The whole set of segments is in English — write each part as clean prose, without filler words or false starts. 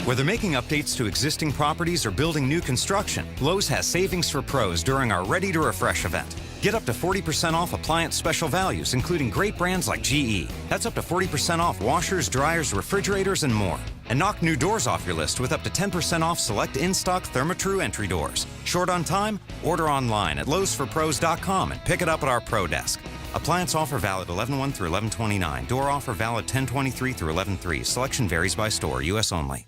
Whether making updates to existing properties or building new construction, Lowe's has savings for pros during our Ready to Refresh event. Get up to 40% off appliance special values, including great brands like GE. That's up to 40% off washers, dryers, refrigerators, and more. And knock new doors off your list with up to 10% off select in-stock Therma-Tru entry doors. Short on time? Order online at lowesforpros.com and pick it up at our Pro Desk. Appliance offer valid 11/1 through 11/29. Door offer valid 10/23 through 11/3. Selection varies by store. U.S. only.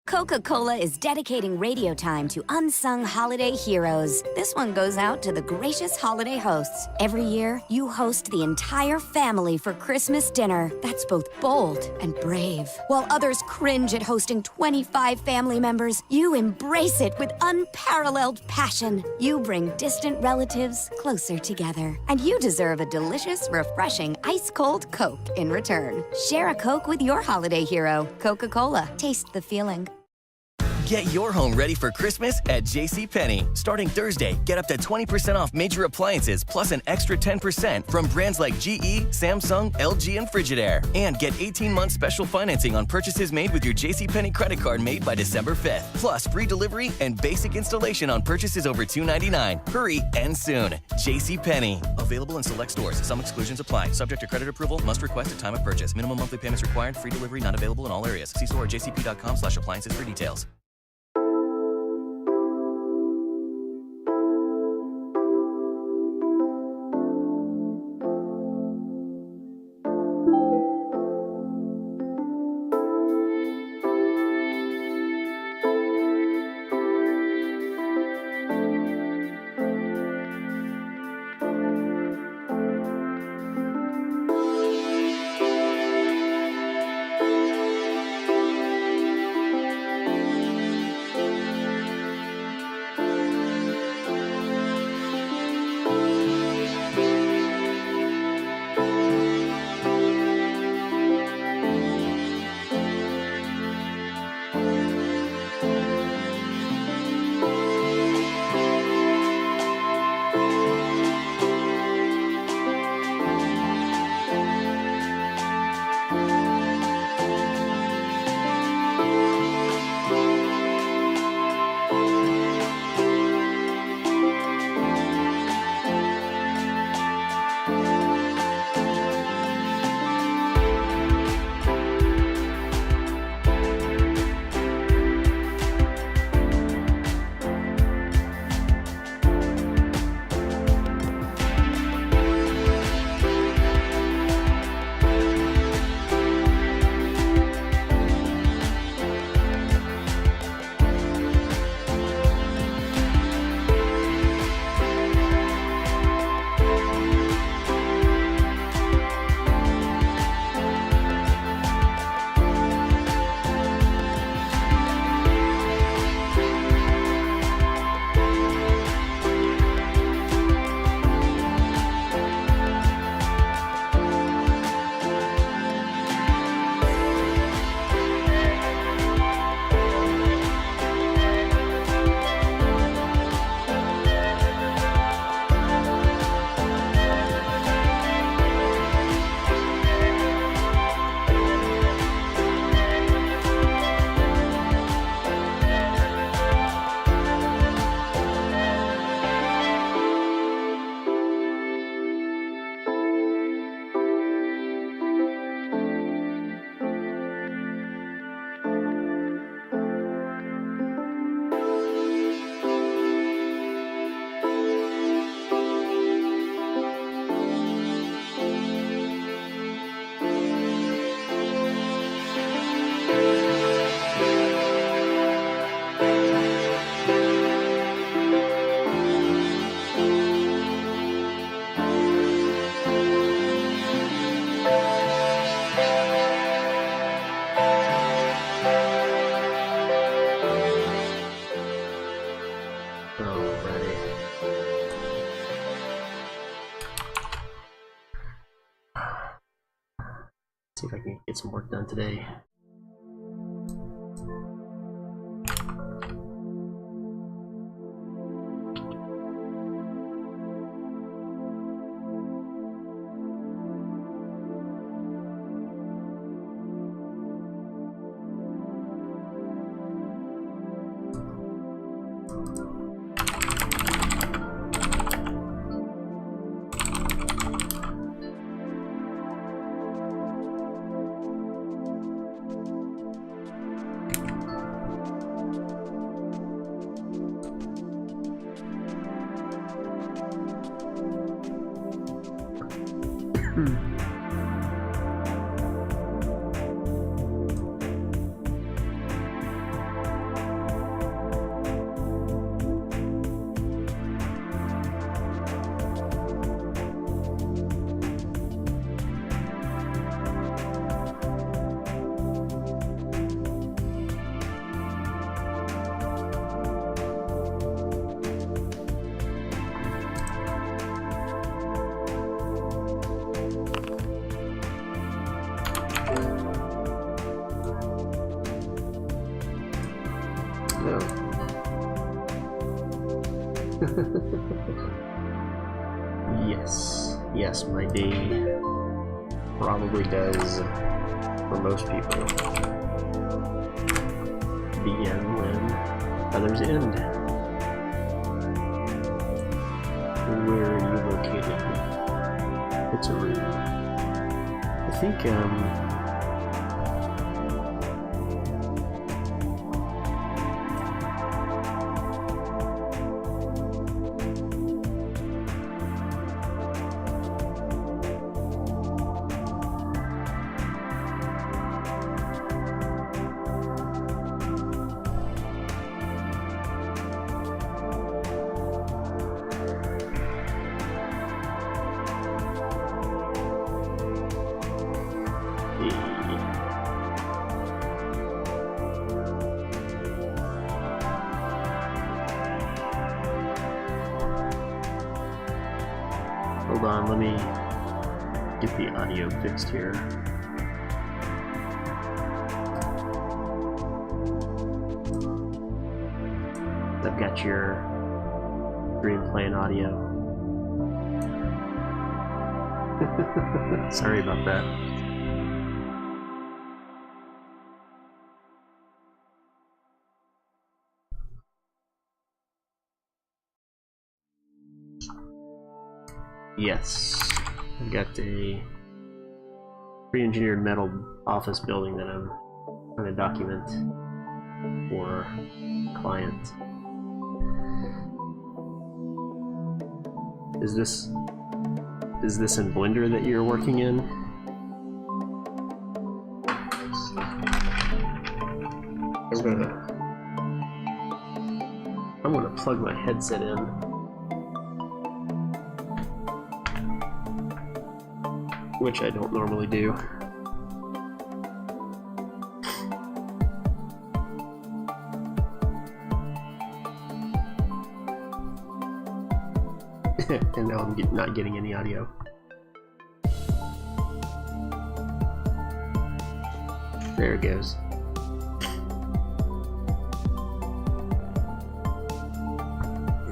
Coca-Cola is dedicating radio time to unsung holiday heroes. This one goes out to the gracious holiday hosts. Every year, you host the entire family for Christmas dinner. That's both bold and brave. While others cringe at hosting 25 family members, you embrace it with unparalleled passion. You bring distant relatives closer together. And you deserve a delicious, refreshing, ice-cold Coke in return. Share a Coke with your holiday hero. Coca-Cola. Taste the feeling. Get your home ready for Christmas at JCPenney. Starting Thursday, get up to 20% off major appliances plus an extra 10% from brands like GE, Samsung, LG, and Frigidaire. And get 18-month special financing on purchases made with your JCPenney credit card made by December 5th. Plus free delivery and basic installation on purchases over $299. Hurry and soon. JCPenney. Available in select stores. Some exclusions apply. Subject to credit approval. Must request at time of purchase. Minimum monthly payments required. Free delivery not available in all areas. See store or jcp.com/appliances for details. See if I can get some work done today. No. Yes, my day probably does, for most people, begin when others end. Where are you located? It's a room. I think, hold on, let me get the audio fixed here. I've got your stream playing audio. Sorry about that. Yes, I've got a pre-engineered metal office building that I'm trying to document for a client. Is this in Blender that you're working in? I'm gonna plug my headset in. Which I don't normally do. And now I'm not getting any audio. There it goes.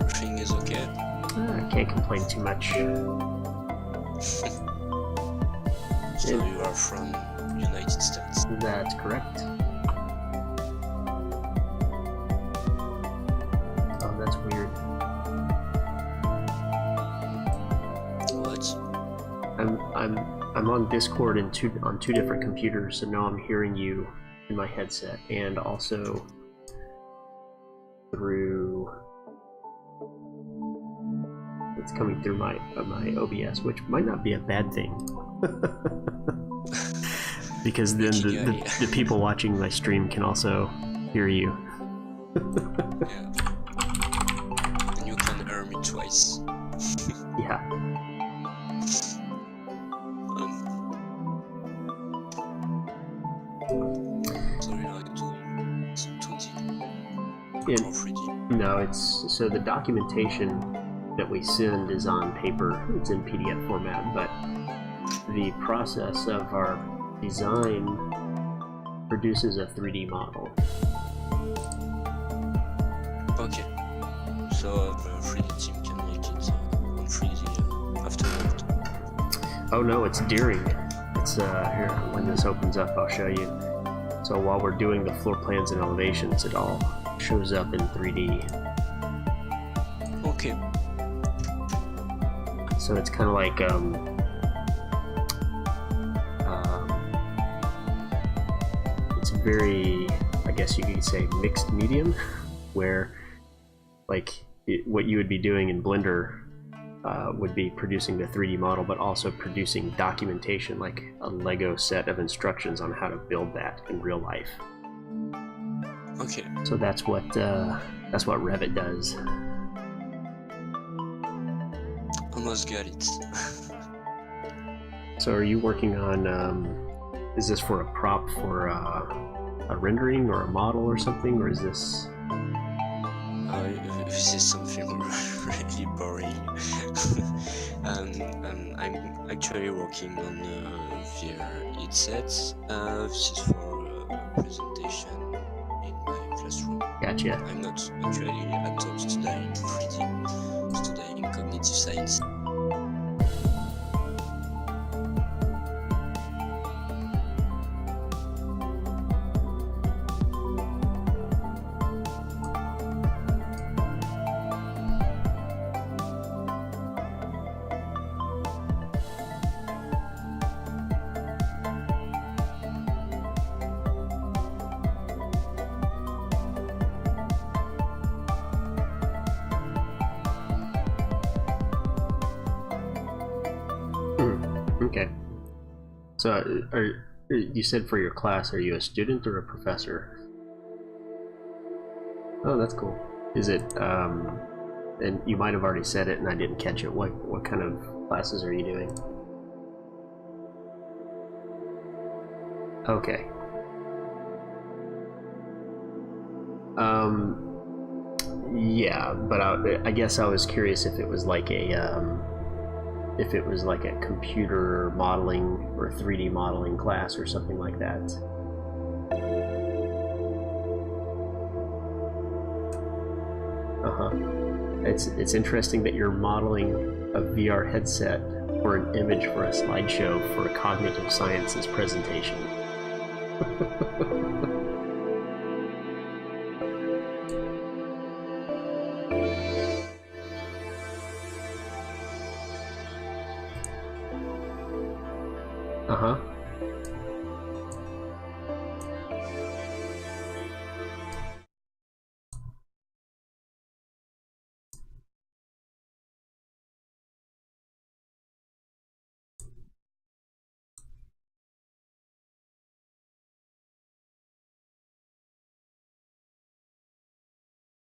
Everything is okay. I can't complain too much. So you are from United States. That's correct. Oh, that's weird. What? I'm on Discord on two different computers, so now I'm hearing you in my headset and also through it's coming through my OBS, which might not be a bad thing. Because then the people watching my stream can also hear you. Yeah. And you can hear me twice. Yeah. So you're like doing 2D or It- 3D? No, it's so the documentation that we send is on paper. It's in PDF format, but the process of our design produces a 3D model. Okay. So the 3D team can make it on 3D afterward. Oh no, it's during. It's here, when this opens up, I'll show you. So while we're doing the floor plans and elevations, it all shows up in 3D. Okay. So it's kind of like it's very, I guess you could say, mixed medium, where like what you would be doing in Blender would be producing the 3D model, but also producing documentation, like a Lego set of instructions on how to build that in real life. Okay. So that's what Revit does. Almost got it. So are you working on? Is this for a prop for a rendering or a model or something, or is this? This is something really boring. I'm actually working on VR headsets. This is for a presentation in my classroom. Gotcha. I'm not actually at all studying 3D, studying cognitive science. Okay. So, you said for your class, are you a student or a professor? Oh, that's cool. Is it, and you might have already said it and I didn't catch it. What kind of classes are you doing? Okay. Yeah, but I guess I was curious if it was like a, computer modeling or 3D modeling class or something like that. It's interesting that you're modeling a VR headset or an image for a slideshow for a cognitive sciences presentation.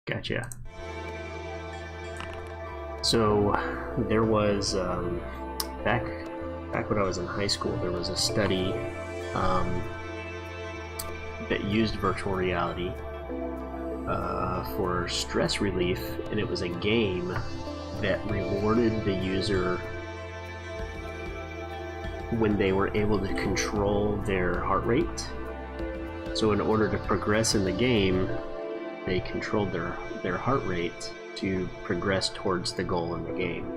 Gotcha. So there was back when I was in high school, there was a study that used virtual reality for stress relief, and it was a game that rewarded the user when they were able to control their heart rate. So in order to progress in the game, they controlled their heart rate to progress towards the goal in the game.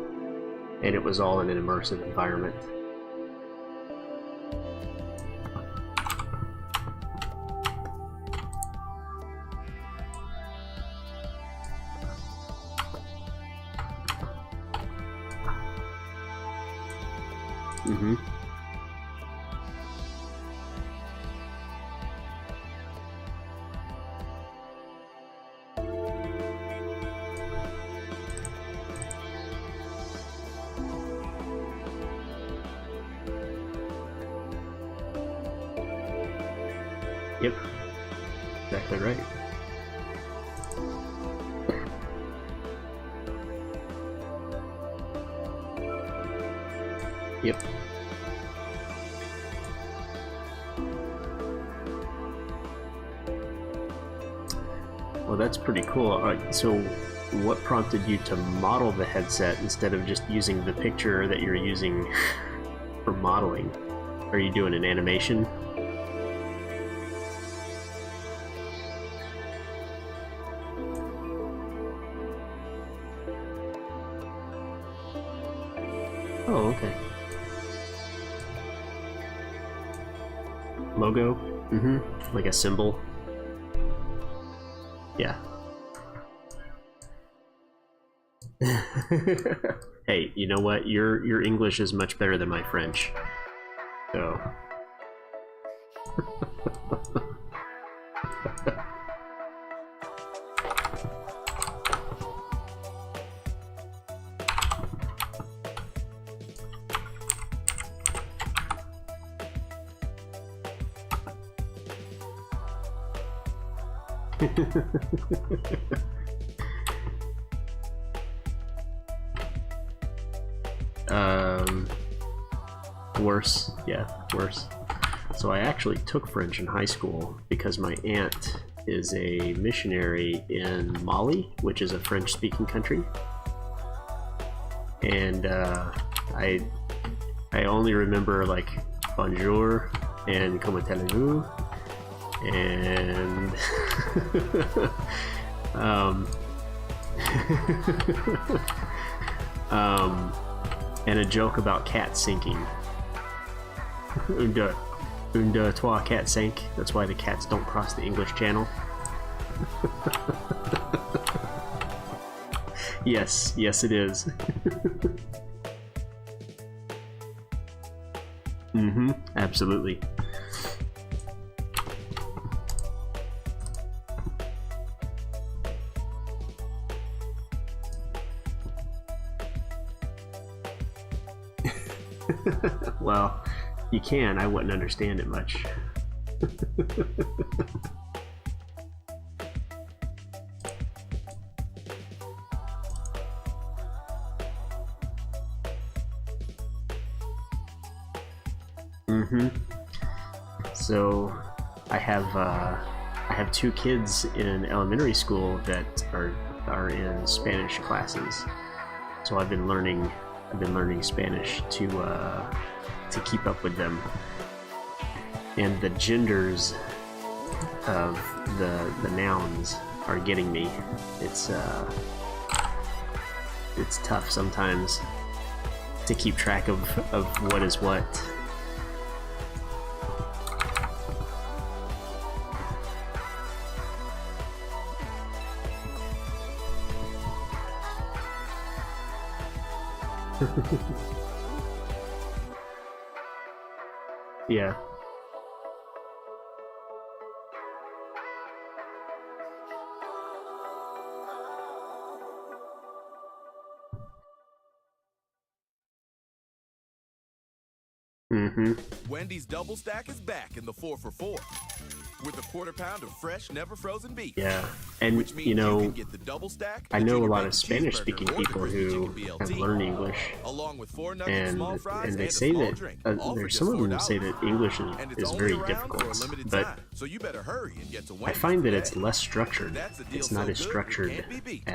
And it was all in an immersive environment. Mm-hmm. Yep, exactly right. Yep. Well, that's pretty cool. So what prompted you to model the headset instead of just using the picture that you're using for modeling? Are you doing an animation? Oh, okay. Logo? Mm-hmm. Like a symbol? Yeah. Hey, you know what? Your English is much better than my French. So... Worse. Yeah, worse. So I actually took French in high school because my aunt is a missionary in Mali, which is a French-speaking country. And I only remember like bonjour and comment allez-vous and and a joke about cats sinking. Un, deux, trois, cat sank. That's why the cats don't cross the English Channel. Yes, it is. Mm-hmm, absolutely. Well, you can. I wouldn't understand it much. So I have two kids in elementary school that are in Spanish classes. So I've been learning Spanish to keep up with them. And the genders of the nouns are getting me. It's tough sometimes to keep track of what is what. Yeah. Wendy's Double Stack is back in the 4 for $4 with a quarter pound of fresh, never frozen beef. Yeah, and which means you know, can get the double stack, I know a junior lot bacon of Spanish-speaking cheeseburger, or the people crispy who chicken BLT, have learned English, along with 4 nuggets, small fries, and they a say small that drink, all for there's just some of them $4. say that English And it's is only very around for a difficult, limited but time, so you better hurry and get to I Wendy's find that today. it's less structured. That's a deal It's not so as good, it structured can't be beat.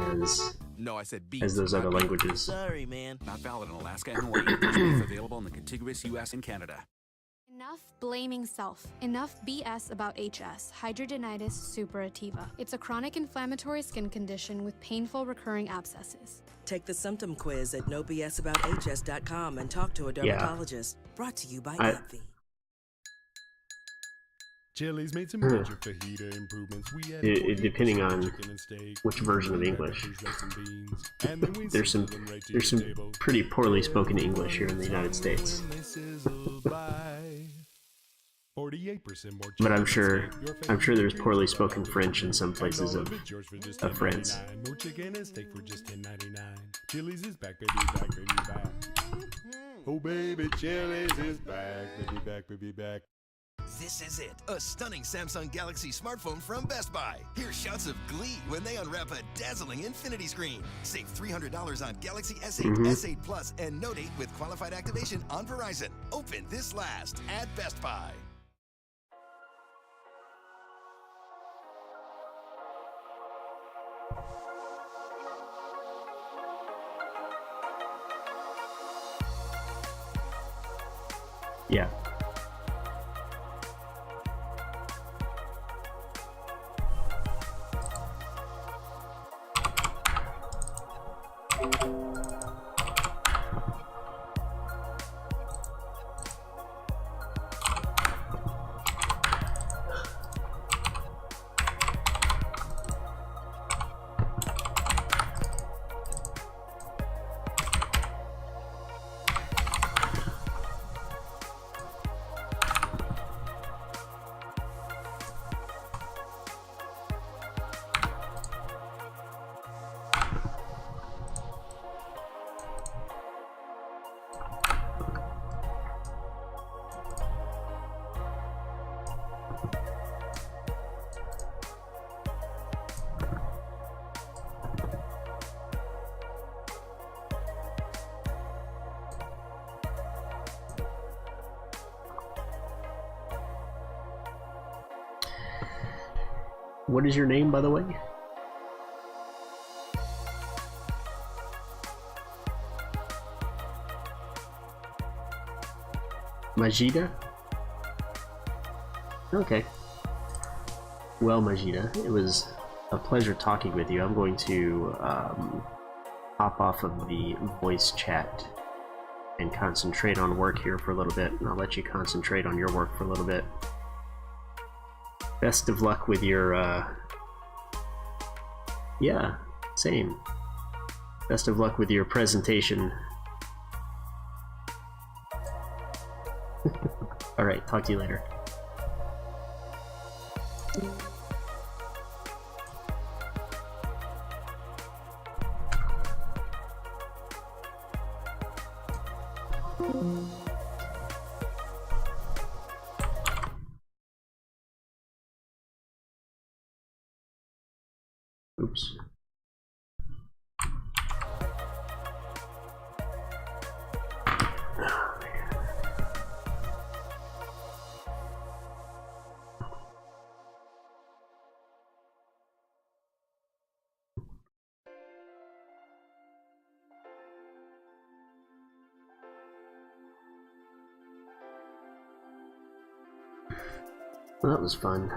No, I said beef, as those not other beef. languages. Sorry, man. Not valid in Alaska and Hawaii. Beef available in the contiguous U.S. and Canada. Enough blaming self. Enough BS about HS, hidradenitis suppurativa. It's a chronic inflammatory skin condition with painful recurring abscesses. Take the symptom quiz at nobsaboutHS.com and talk to a dermatologist. Brought to you by AbbVie. Chili's made some major fajita improvements. We added Depending on chicken and steak, which version of English. rice and beans, and then we There's some sizzle them right to your table. pretty poorly spoken English here in the United States. When they sizzle by 48% more But I'm chicken sure and steak. Your I'm sure there's favorite poorly steak spoken sauce. French in some places And all of it, yours for just France. $10.99. More chicken and steak for just $10.99. Chili's is back, baby, back, baby, back. Oh baby, Chili's is back, baby, back, baby, back. This is it, a stunning Samsung Galaxy smartphone from Best Buy. Hear shouts of glee when they unwrap a dazzling infinity screen. Save $300 on Galaxy S8, S8 Plus, and Note 8 with qualified activation on Verizon. Open this last at Best Buy. Yeah. what is your name, by the way? Majida? Okay. Well, Majida, it was a pleasure talking with you. I'm going to hop off of the voice chat and concentrate on work here for a little bit, and I'll let you concentrate on your work for a little bit. Best of luck with your, yeah, same. Best of luck with your presentation. Alright, talk to you later. Oops. Well, that was fun.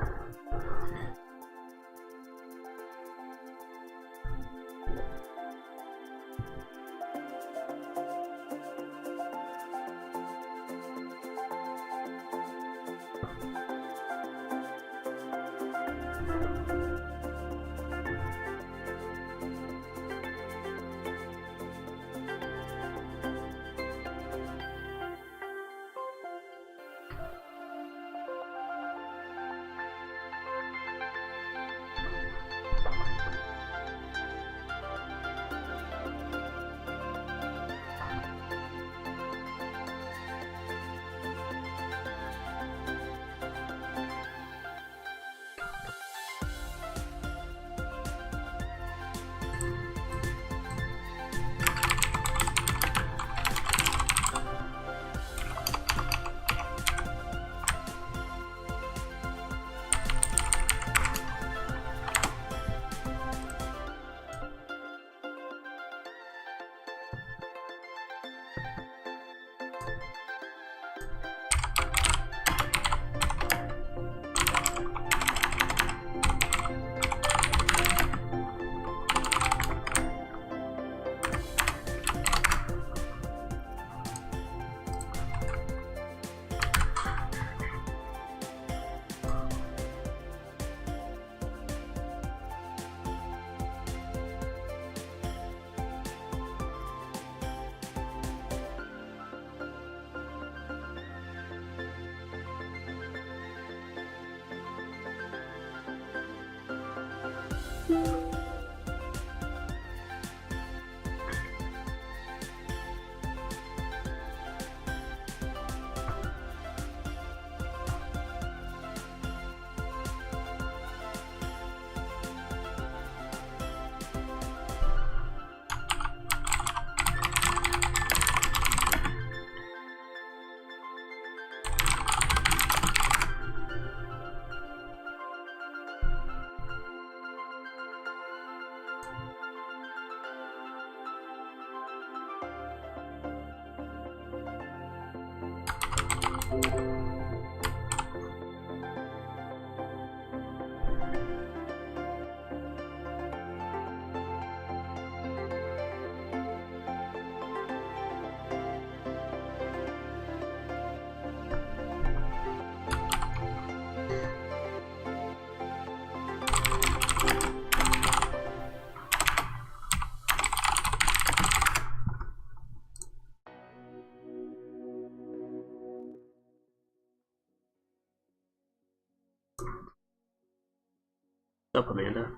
What's up, Amanda?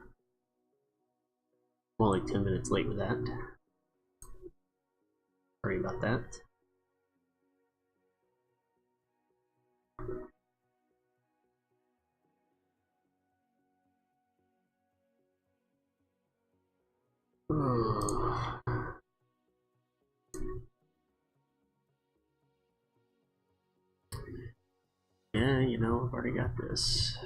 I'm only 10 minutes late with that. Sorry about that. Yeah, you know, I've already got this.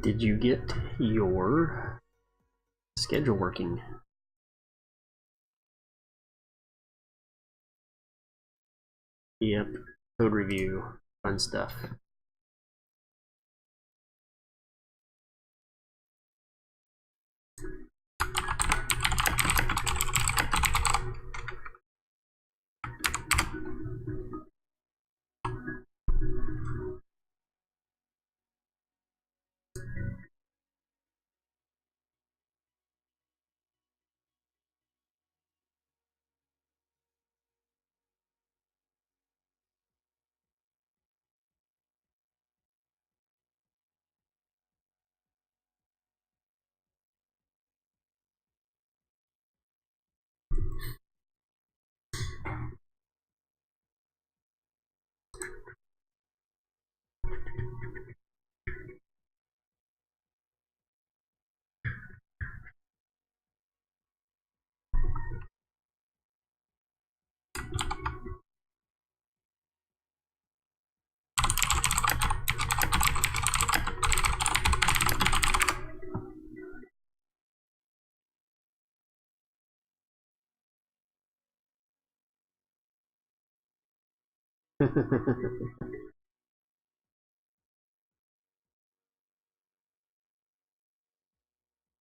Did you get your schedule working? Yep, code review, fun stuff.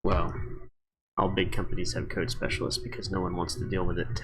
Well, all big companies have code specialists because no one wants to deal with it.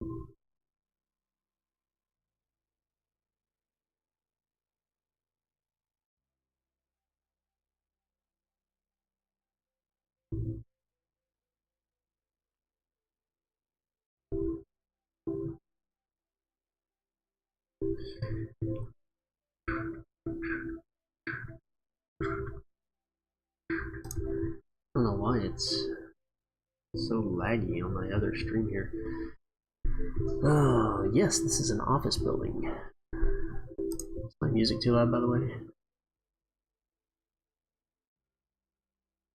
I don't know why it's so laggy on my other stream here. Oh, yes, this is an office building. Is my music too loud, by the way?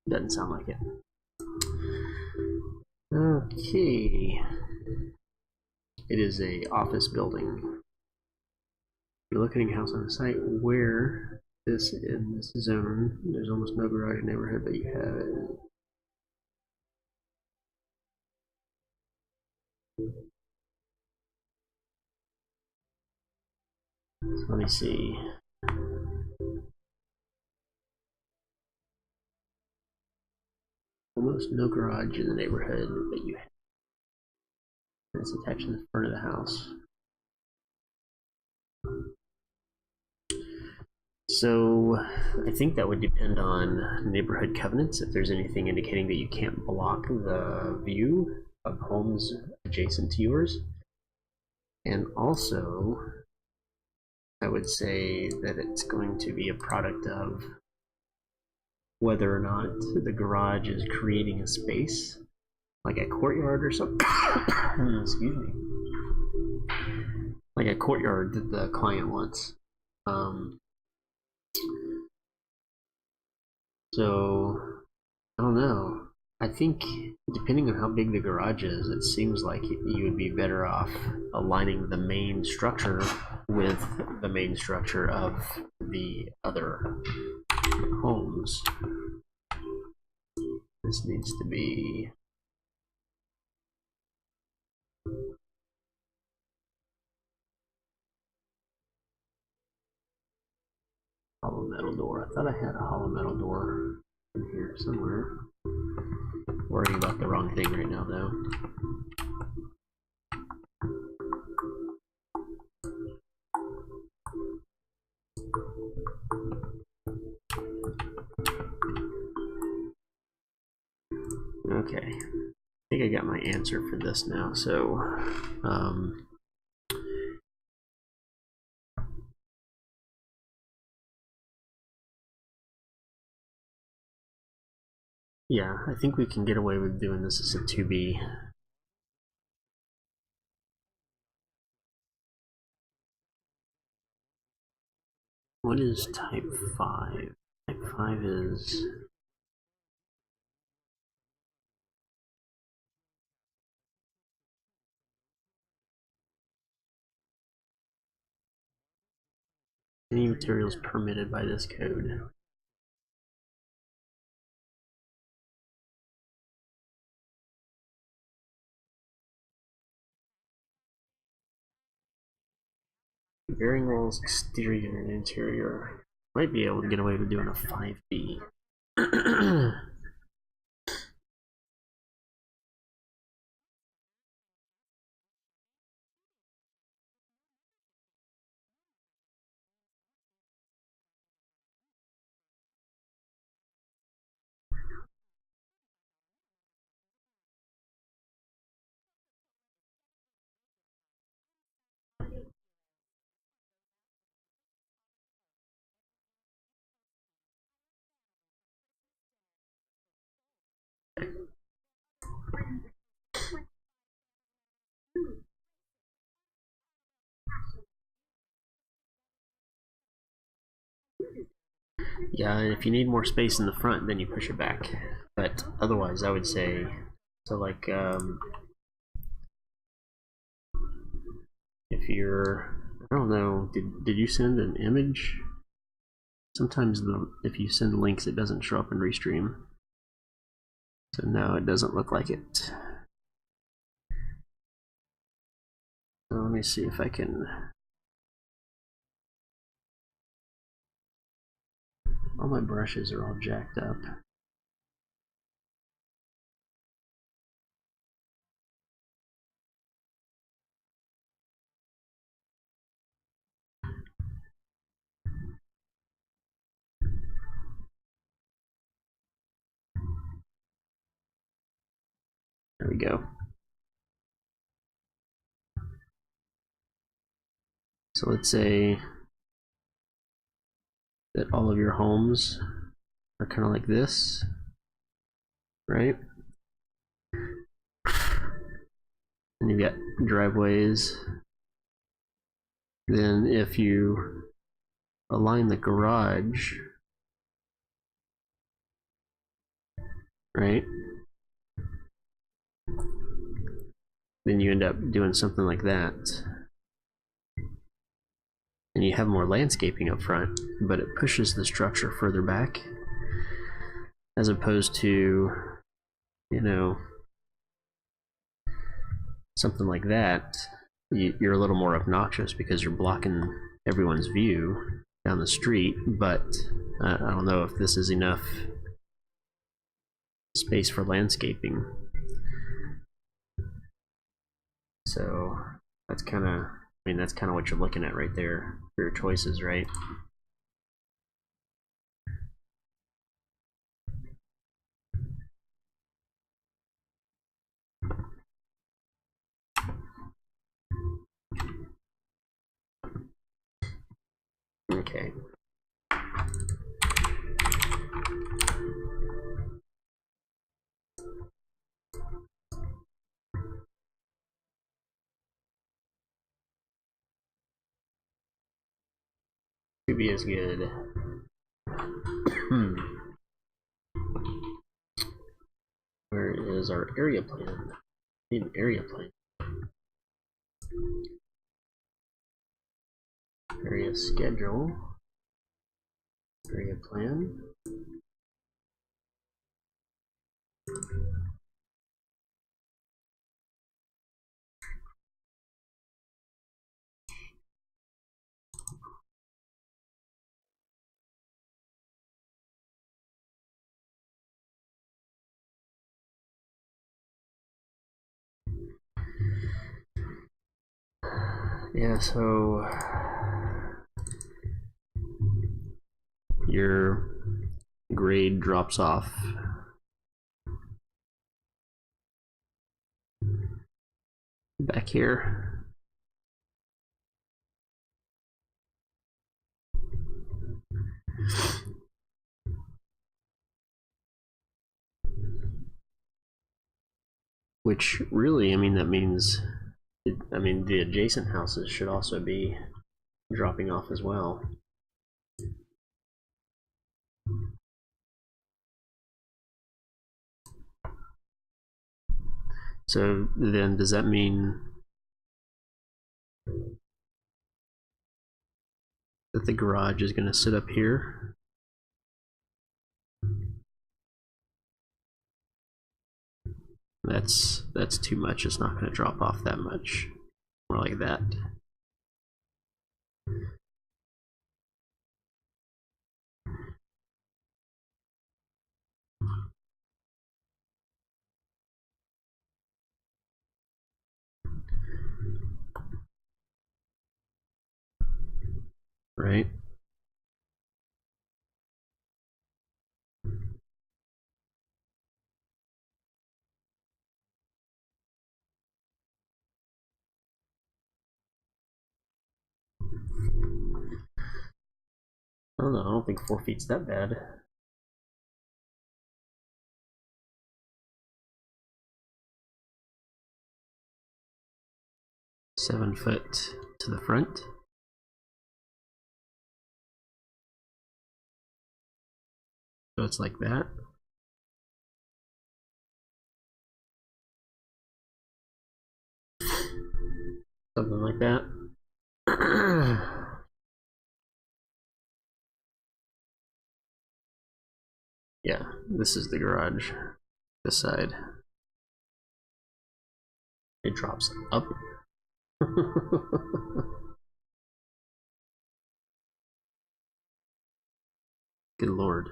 Doesn't sound like it. Okay. It is a office building. You're looking at a house on a site where this in this zone, there's almost no garage neighborhood, but you have it. So let me see. Almost no garage in the neighborhood, but you have. It's attached to the front of the house. So I think that would depend on neighborhood covenants, if there's anything indicating that you can't block the view of homes adjacent to yours. And also, I would say that it's going to be a product of whether or not the garage is creating a space, like a courtyard or something. Excuse me. Like a courtyard that the client wants. So, I don't know. I think depending on how big the garage is, it seems like you would be better off aligning the main structure with the main structure of the other homes. This needs to be hollow metal door. I thought I had a hollow metal door in here somewhere. Worrying about the wrong thing right now, though. Okay, I think I got my answer for this now. So, yeah, I think we can get away with doing this as a 2B. What is type 5? Type 5 is... any materials permitted by this code. Bearing walls, exterior and interior. Might be able to get away with doing a 5B. Yeah, and if you need more space in the front, then you push it back. But otherwise, I would say, so like, if you're, I don't know, did you send an image? Sometimes if you send links, it doesn't show up in Restream. So no, it doesn't look like it. So let me see if I can. All my brushes are all jacked up. There we go. So let's say that all of your homes are kind of like this, right? And you've got driveways. Then if you align the garage, right? Then you end up doing something like that. And you have more landscaping up front, but it pushes the structure further back, as opposed to, you know, something like that. You're a little more obnoxious because you're blocking everyone's view down the street, but I don't know if this is enough space for landscaping. So that's kind of, I mean, that's kind of what you're looking at right there for your choices, right? Okay. Could be as good. Where is our area plan? Need an area plan. Area schedule. Area plan. Yeah, so your grade drops off back here. Which really, I mean, that means, I mean, the adjacent houses should also be dropping off as well. So then does that mean that the garage is going to sit up here? That's too much. It's not going to drop off that much. More like that. Right? I don't know, I don't think 4 feet's that bad. Seven foot to the front. So it's like that. Something like that. Yeah, this is the garage. This side. It drops up. Good lord.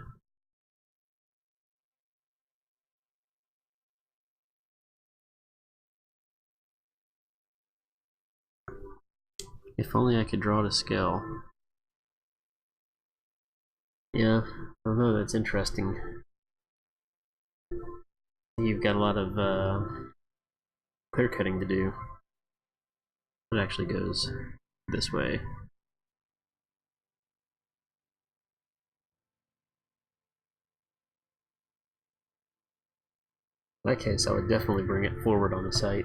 If only I could draw to scale. Yeah, I don't know, that's interesting. You've got a lot of clear cutting to do. It actually goes this way. In that case, I would definitely bring it forward on the site.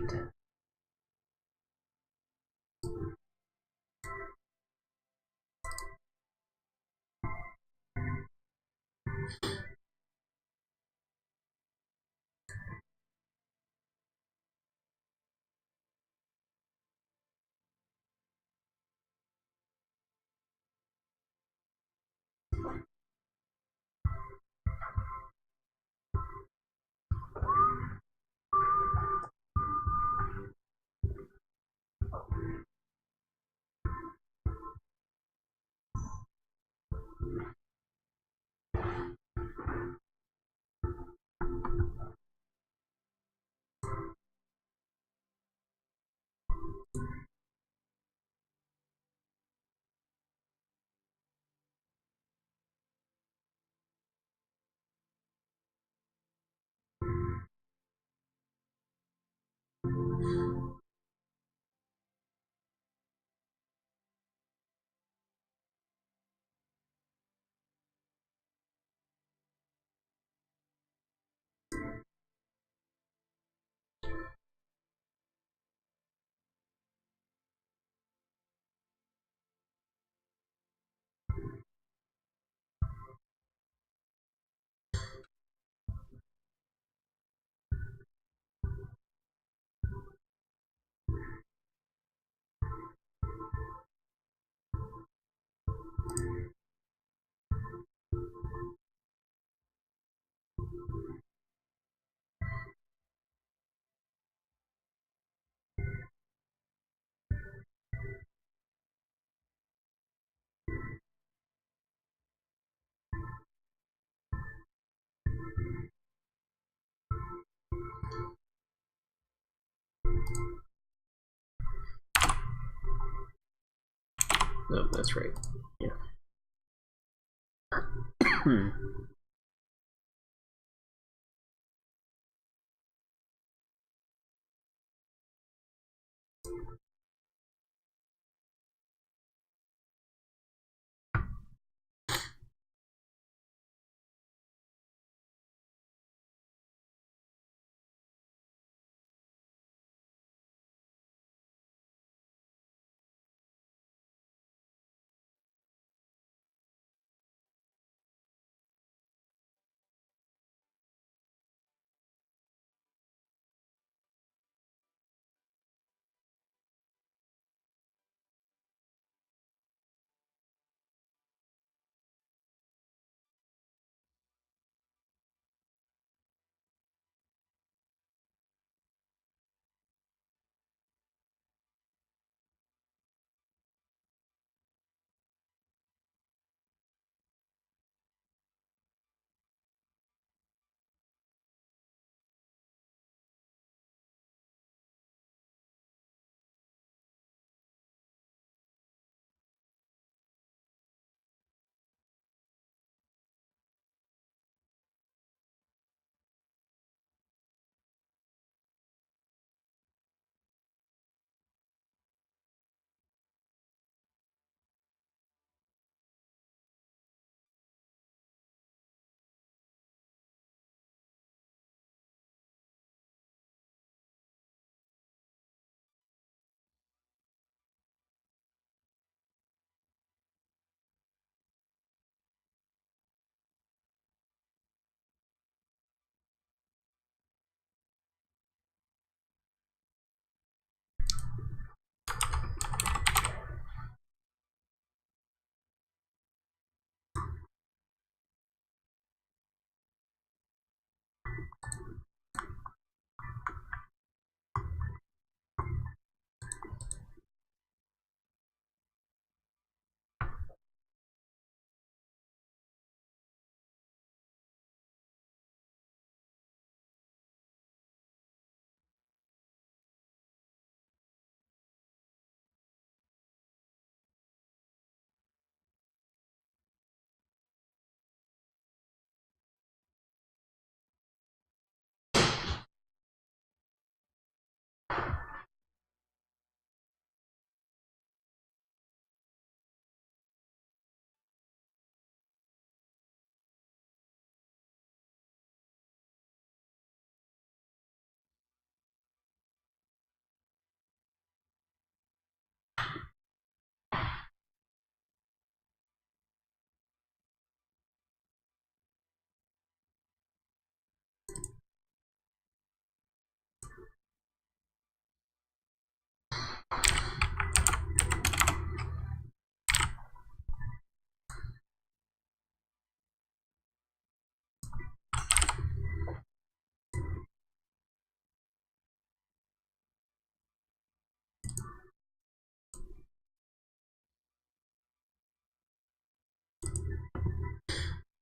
Oh, that's right. Yeah.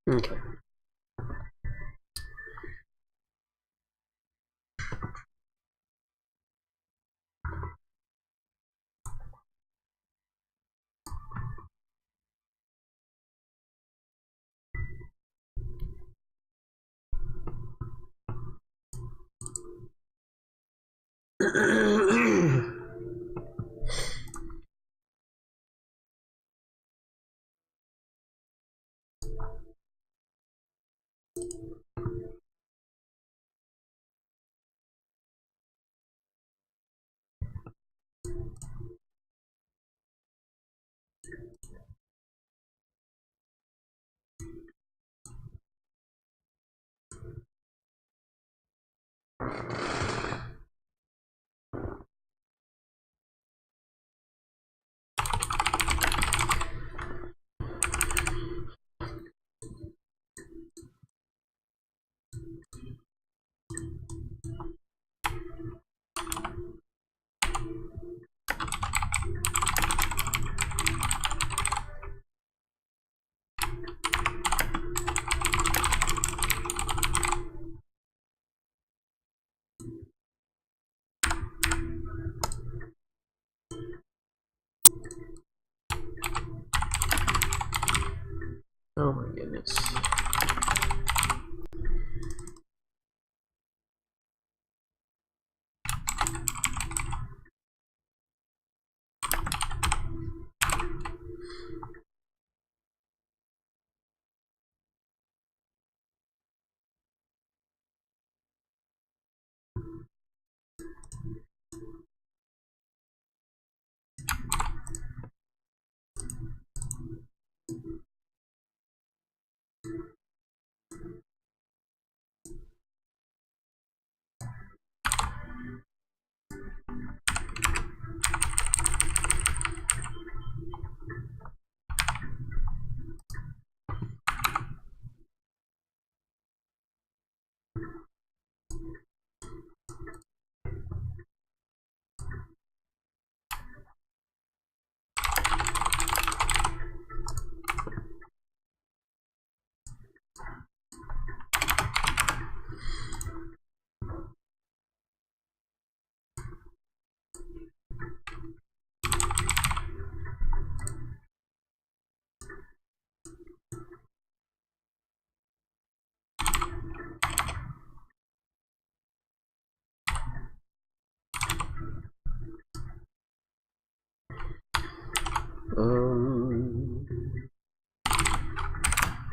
Okay. Oh my goodness.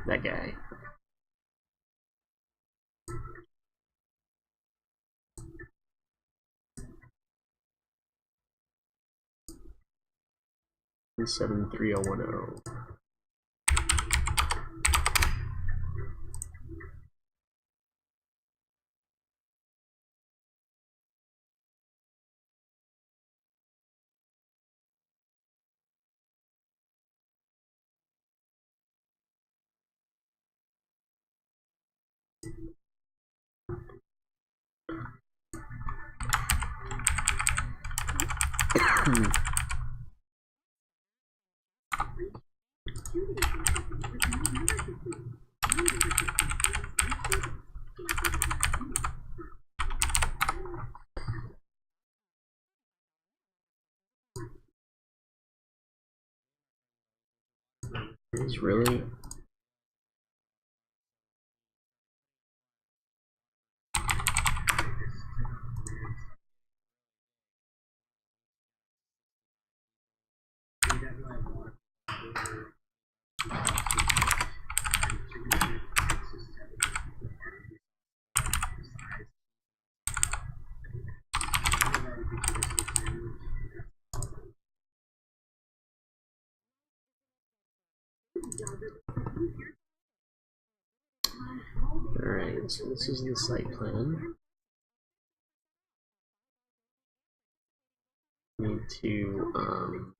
That guy. And 73010. It's really... Alright, so this is the site plan. Need to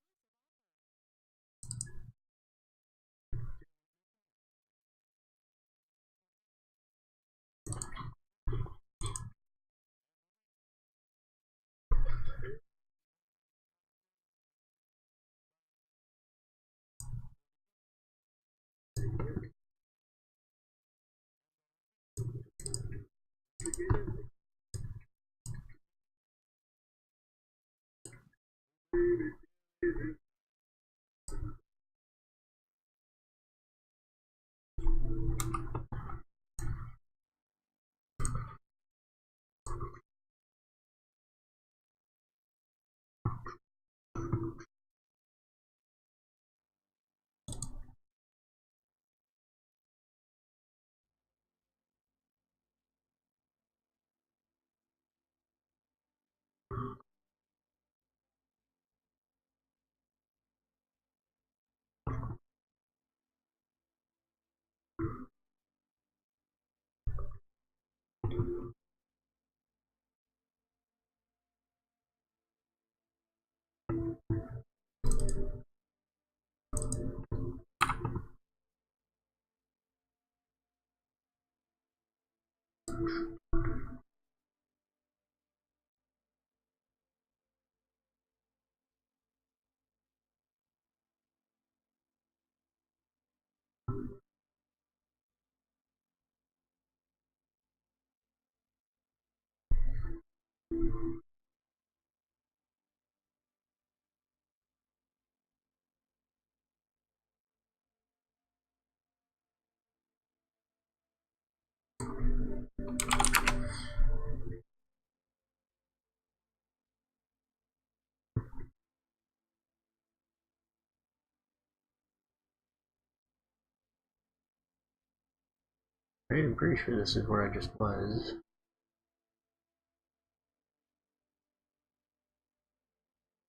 Right, I'm pretty sure this is where I just was.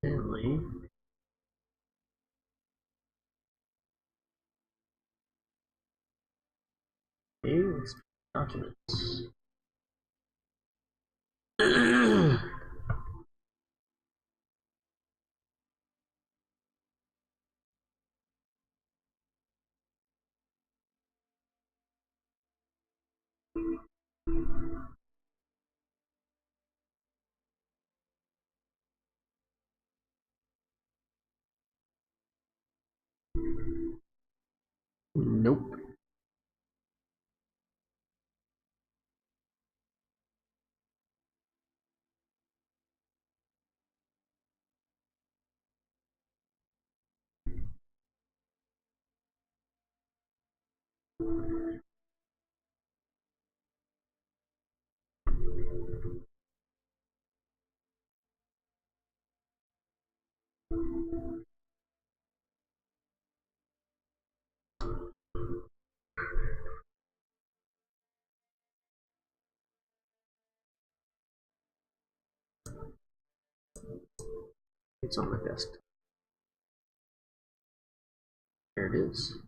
Stanley. Okay, let's documents. Nope. It's on my desk. There it is.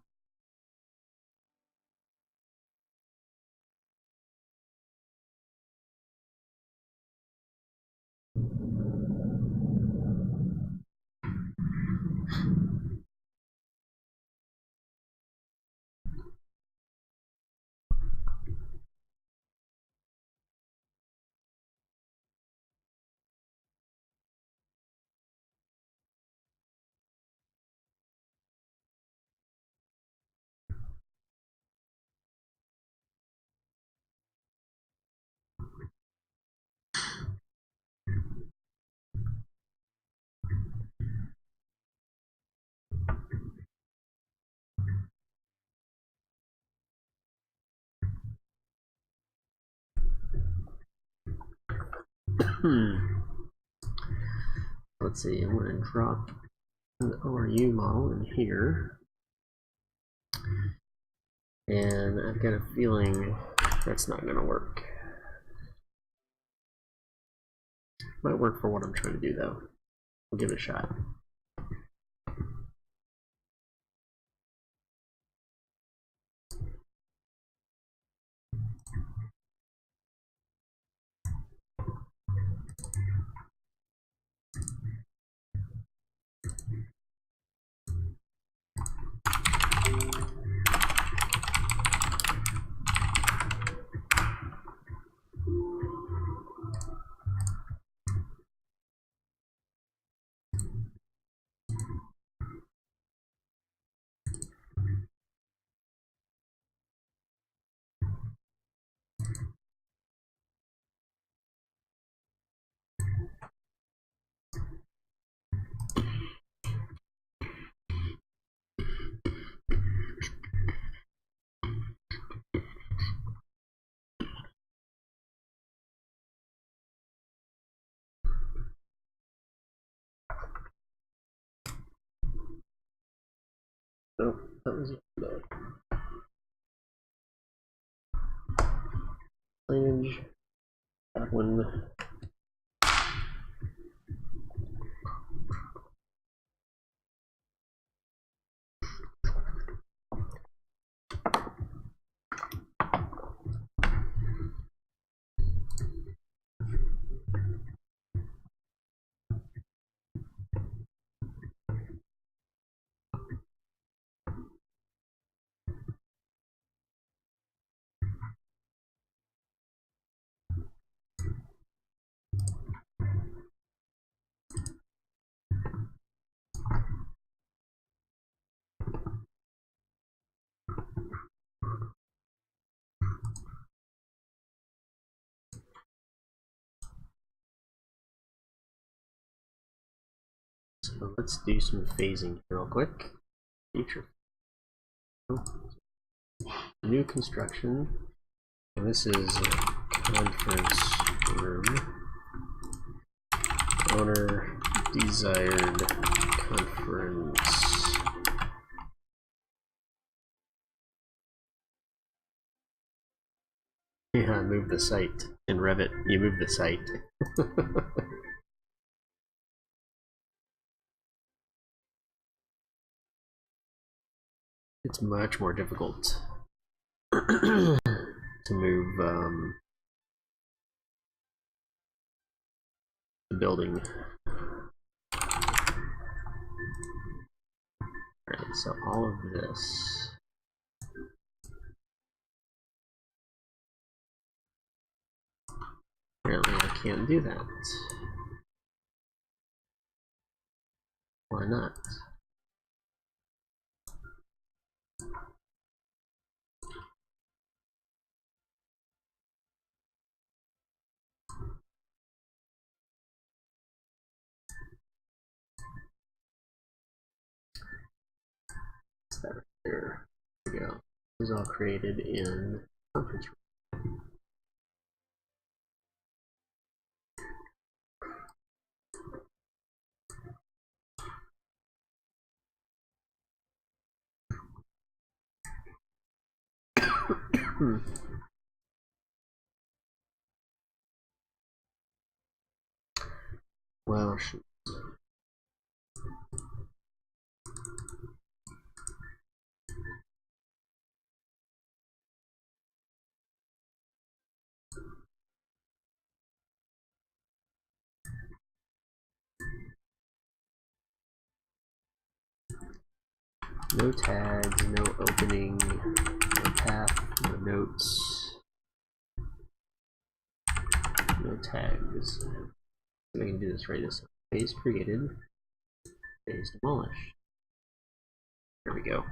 Let's see, I'm going to drop the ORU model in here. And I've got a feeling that's not going to work. Might work for what I'm trying to do though. We'll give it a shot. Oh, that was the signage. That one. So let's do some phasing real quick. Feature. New construction. And this is a conference room. Owner desired conference. Yeah, move the site. In Revit, you move the site. It's much more difficult to move the building. Alright, so all of this. Apparently I can't do that. Why not? That right there. There we go. This is all created in conference room. Well, shoot. No tags, no opening, no path, no notes, no tags. I can do this right this time. Phase created, phase demolished. There we go.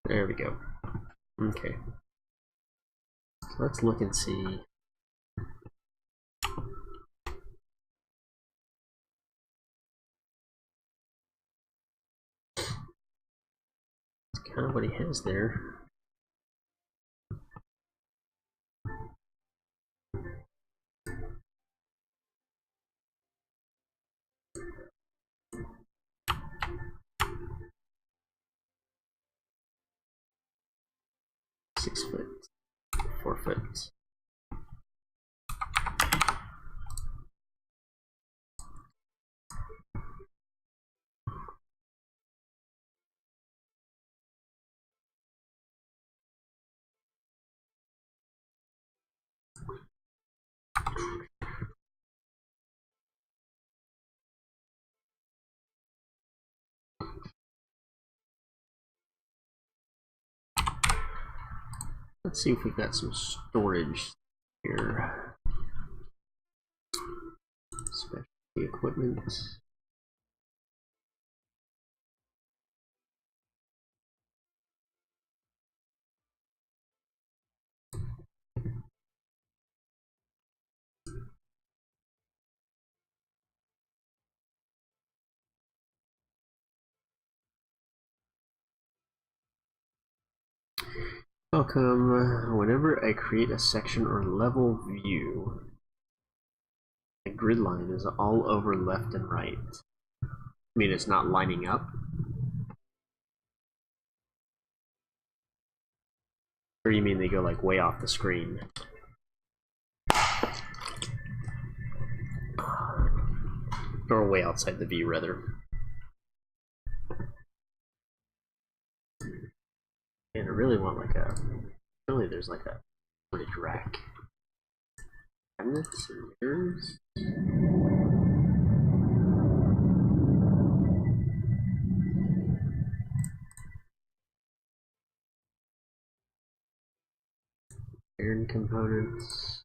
There we go. Okay. So let's look and see. Kind of what he has there. Six foot, 4 foot. Let's see if we've got some storage here. Specialty equipment. Welcome. Whenever I create a section or level view, the grid line is all over left and right. mean it's not lining up? Or you mean they go like way off the screen? Or way outside the view, rather. And I really want like a... Really, there's like a footage rack. Cabinets and mirrors. Iron components.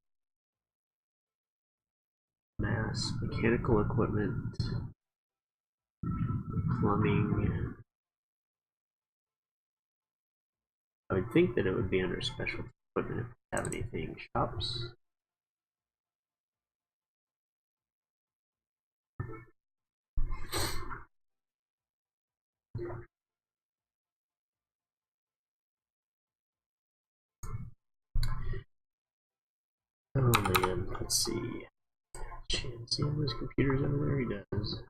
Mass, mechanical equipment. Plumbing. I would think that it would be under special equipment if we have anything. Shops. Oh man, let's see. See how those computers over there? He does.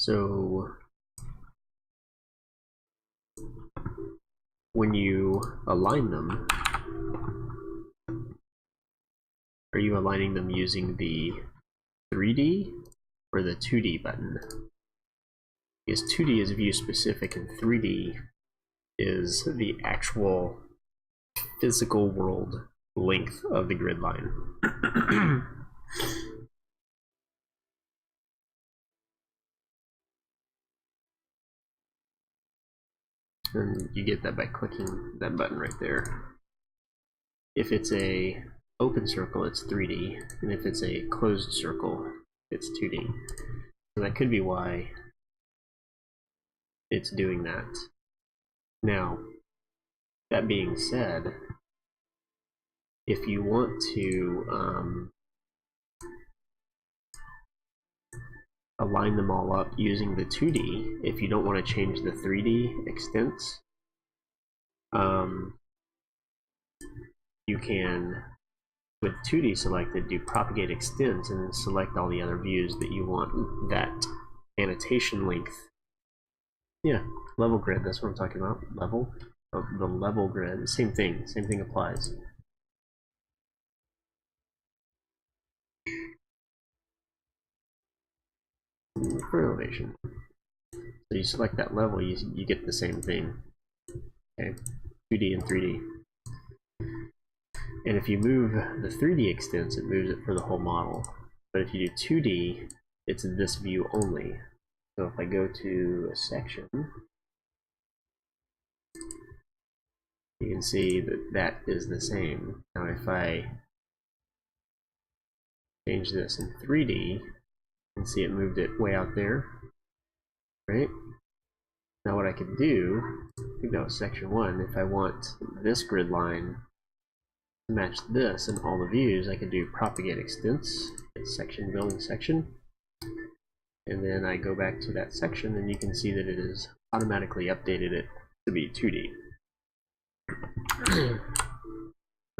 So when you align them, are you aligning them using the 3D or the 2D button? Because 2D is view specific and 3D is the actual physical world length of the grid line. And you get that by clicking that button right there. If it's a open circle, it's 3D, and if it's a closed circle, it's 2D. So that could be why it's doing that. Now, that being said, if you want to align them all up using the 2D, if you don't want to change the 3D extents, you can, with 2D selected, do propagate extents and then select all the other views that you want that annotation length. Yeah, level grid, that's what I'm talking about. Level of the level grid, same thing applies. For elevation, so you select that level, you get the same thing. Okay, 2D and 3D. And if you move the 3D extents, it moves it for the whole model. But if you do 2D, it's this view only. So if I go to a section, you can see that that is the same. Now if I change this in 3D, you can see it moved it way out there, right? Now what I can do, I think that was section 1, if I want this grid line to match this in all the views, I can do propagate extents, section, building section, and then I go back to that section and you can see that it has automatically updated it to be 2D.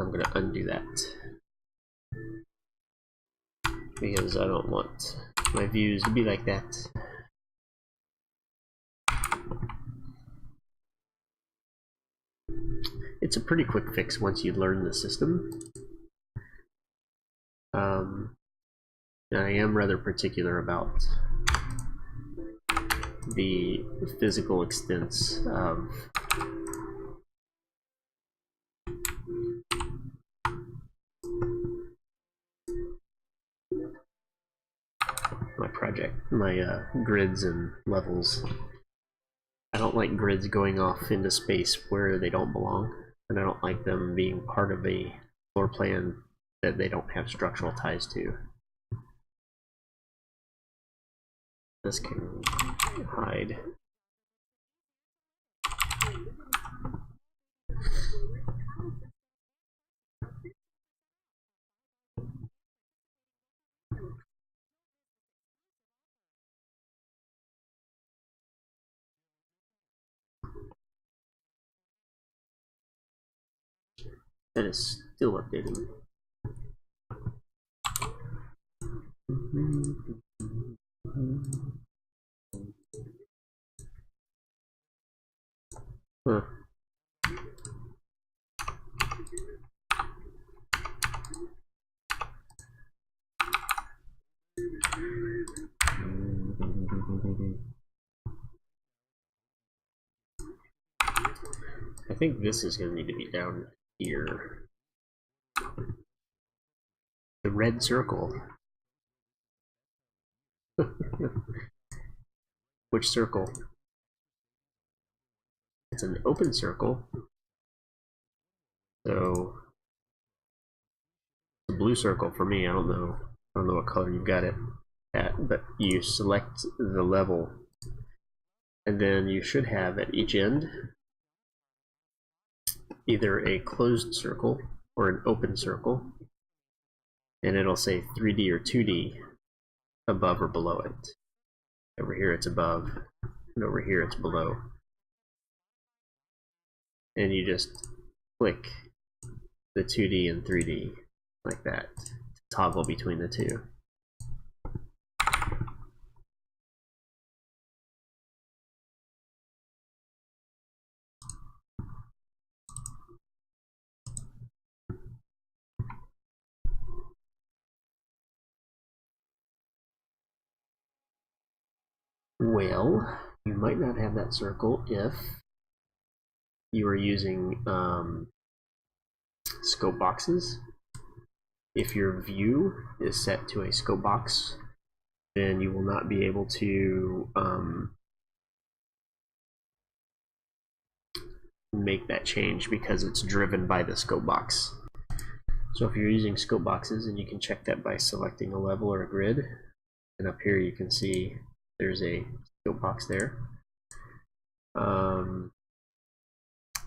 I'm going to undo that because I don't want my views to be like that. It's a pretty quick fix once you learn the system. And I am rather particular about the physical extents of my project, my grids and levels. I don't like grids going off into space where they don't belong, and I don't like them being part of a floor plan that they don't have structural ties to. This can hide. That is still updating. Huh. I think this is going to need to be down here. The red circle. Which circle? It's an open circle. So the blue circle for me, I don't know what color you've got it at, but you select the level, and then you should have at each end either a closed circle or an open circle, and it'll say 3D or 2D above or below it. Over here it's above, and over here it's below. And you just click the 2D and 3D like that to toggle between the two. Well, you might not have that circle if you are using scope boxes. If your view is set to a scope box, then you will not be able to make that change because it's driven by the scope box. So if you're using scope boxes, and you can check that by selecting a level or a grid, and up here you can see there's a scope box there.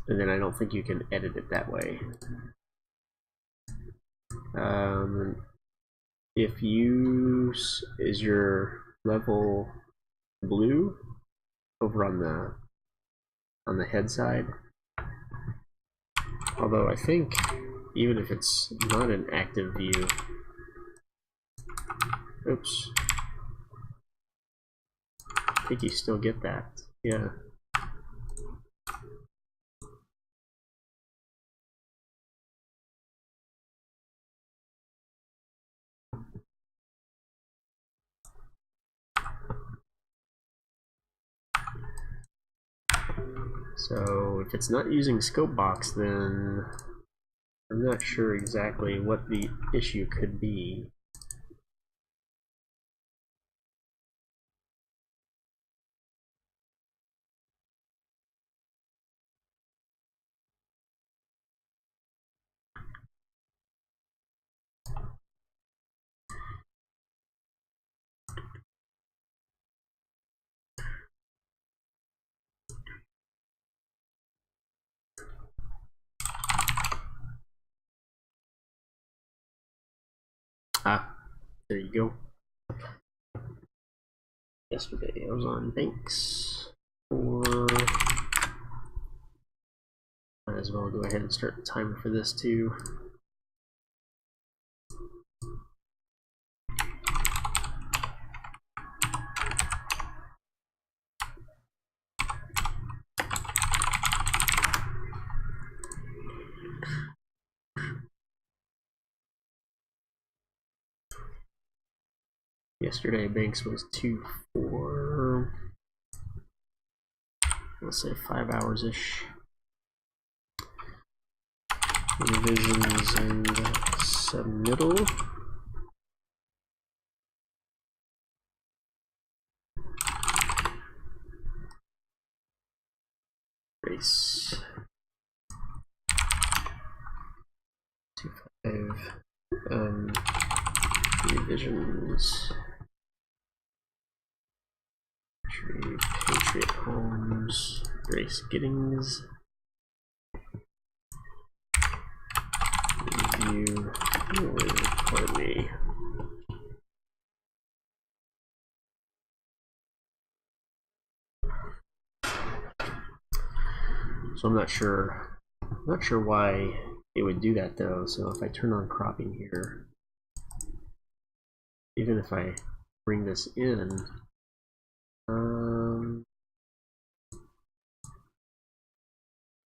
And then I don't think you can edit it that way. If you is your level blue over on the head side, although I think even if it's not an active view, oops, I think you still get that. Yeah. So if it's not using scope box, then I'm not sure exactly what the issue could be. Ah, there you go. Yesterday I was on Banks, or might as well go ahead and start the timer for this too. Yesterday Banks was 2 for, let's say 5 hours-ish. Revisions and submittal. Race. 2.5. Revisions. Patriot Homes. Grace Giddings. Review. Pardon me. So I'm not sure why it would do that though. So if I turn on cropping here, even if I bring this in,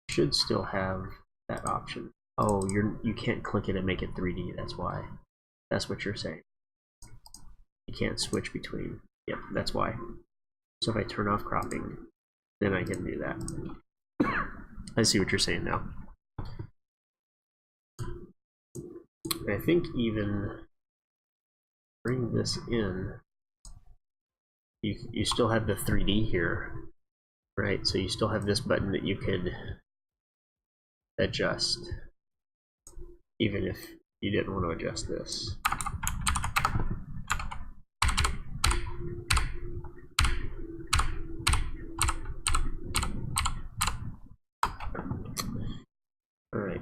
should still have that option. Oh, you can't click it and make it 3D. That's why. That's what you're saying. You can't switch between. Yep, that's why. So if I turn off cropping, then I can do that. I see what you're saying now. I think even bring this in, you still have the 3D here, right? So you still have this button that you could adjust, even if you didn't want to adjust this. All right.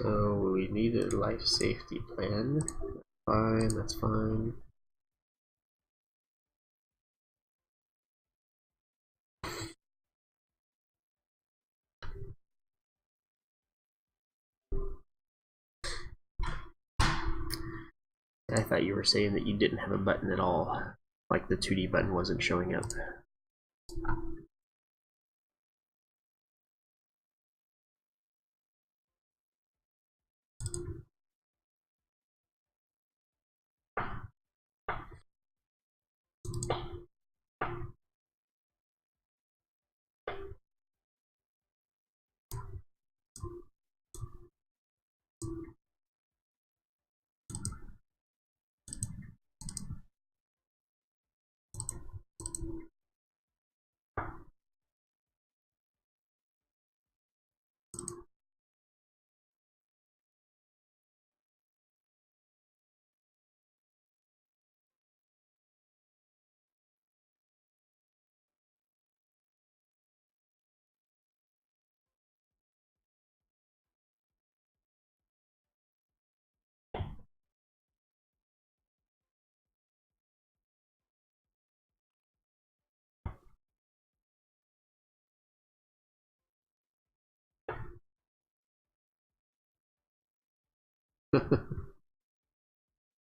So we need a life safety plan. Fine, that's fine. I thought you were saying that you didn't have a button at all, like the 2D button wasn't showing up.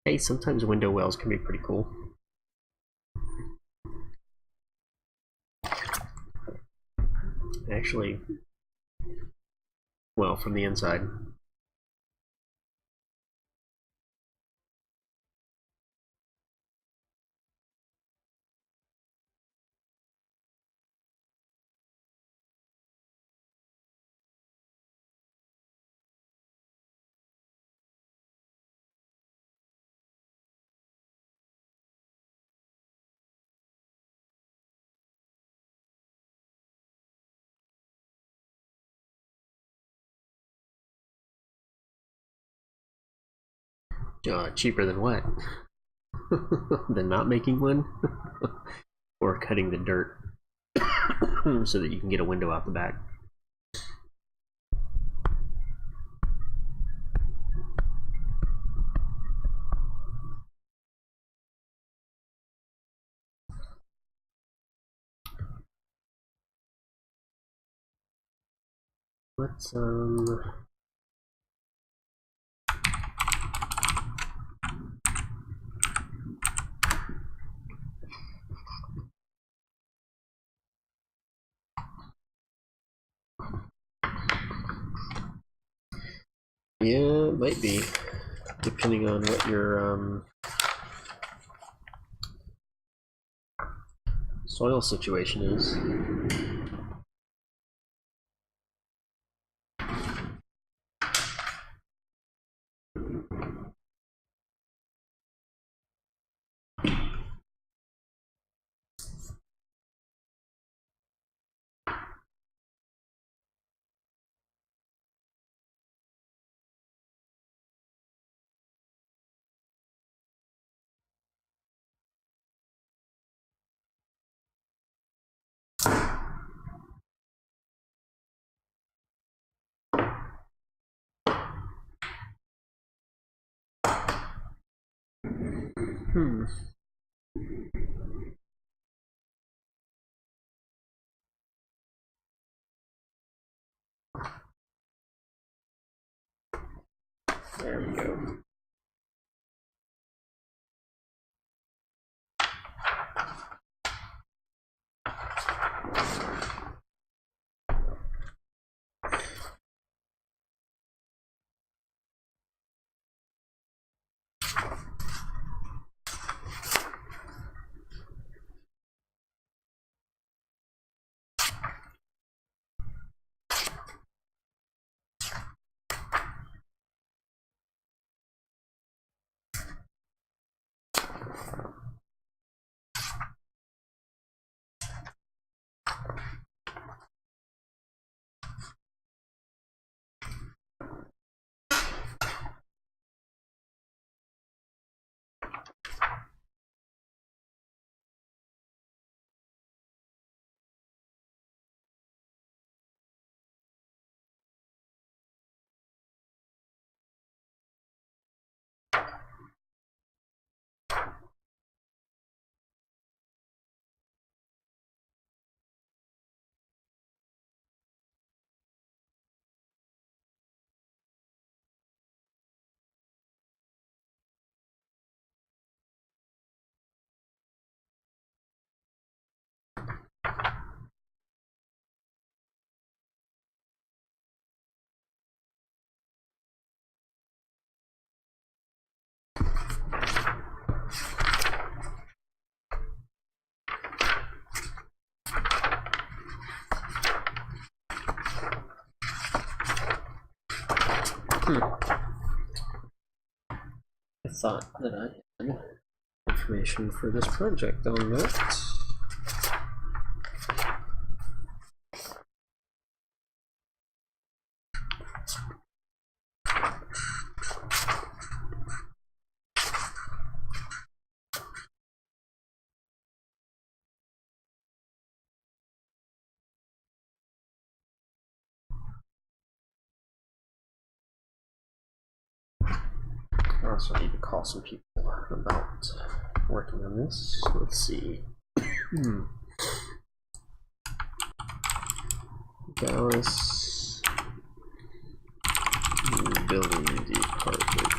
Hey, sometimes window wells can be pretty cool. Actually, well, from the inside. Cheaper than what? Than not making one? Or cutting the dirt so that you can get a window out the back. Let's yeah, it might be, depending on what your soil situation is. There we go. I thought that I had information for this project on that. I also need to call some people about working on this. Let's see. Dallas Building Department.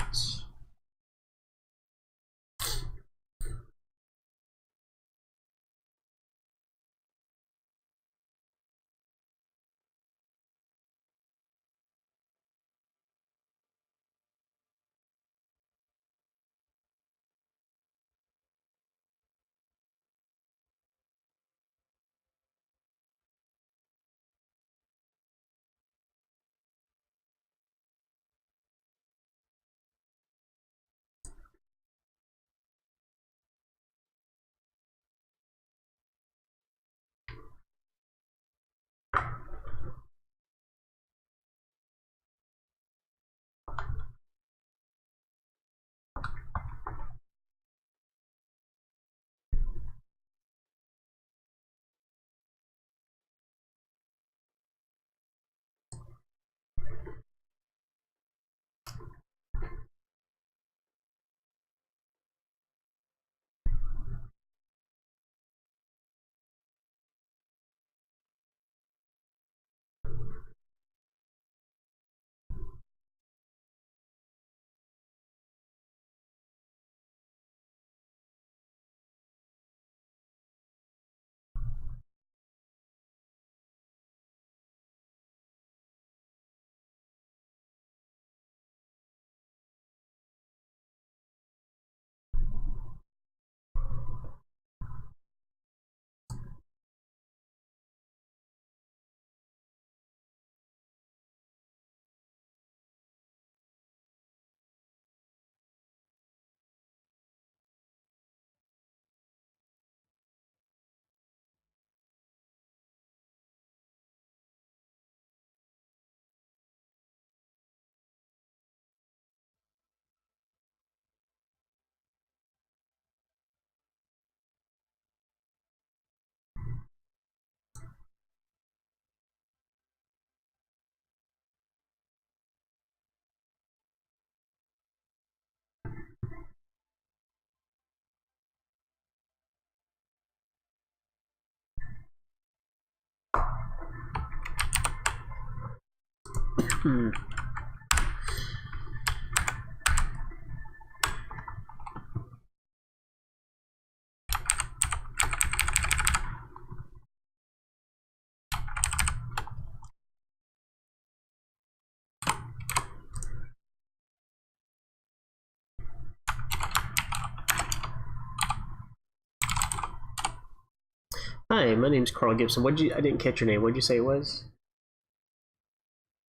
Hi, my name's Carl Gibson. I didn't catch your name. What'd you say it was?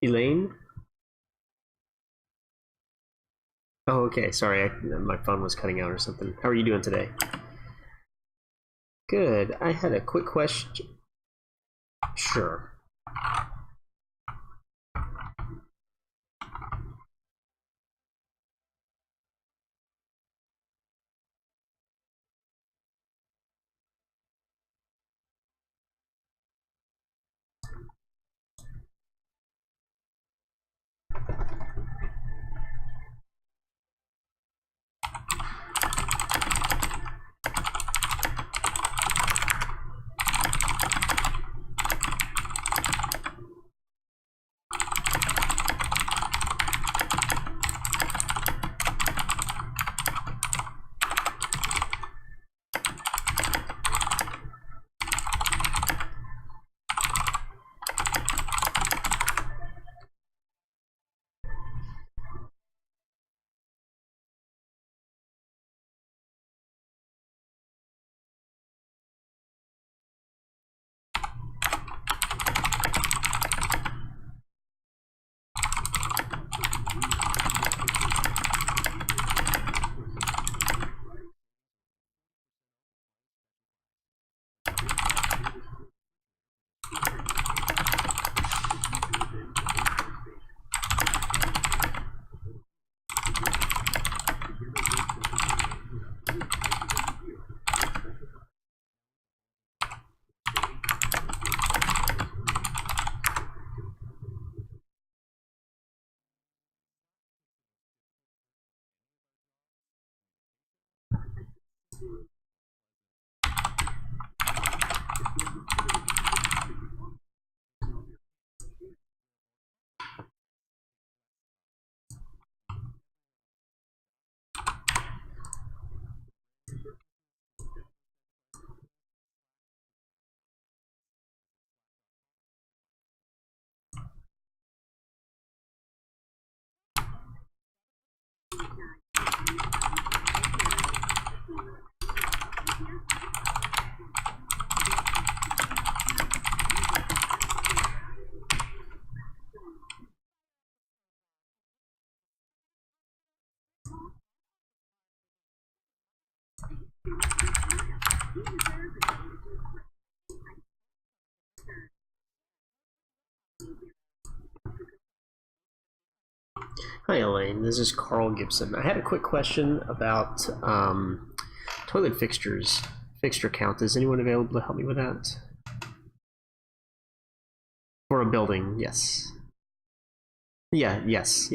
Elaine? Oh, okay. Sorry, my phone was cutting out or something. How are you doing today? Good. I had a quick question. Sure. Hi Elaine, this is Carl Gibson. I had a quick question about toilet fixture count. Is anyone available to help me with that? For a building, yes. Yeah, yes.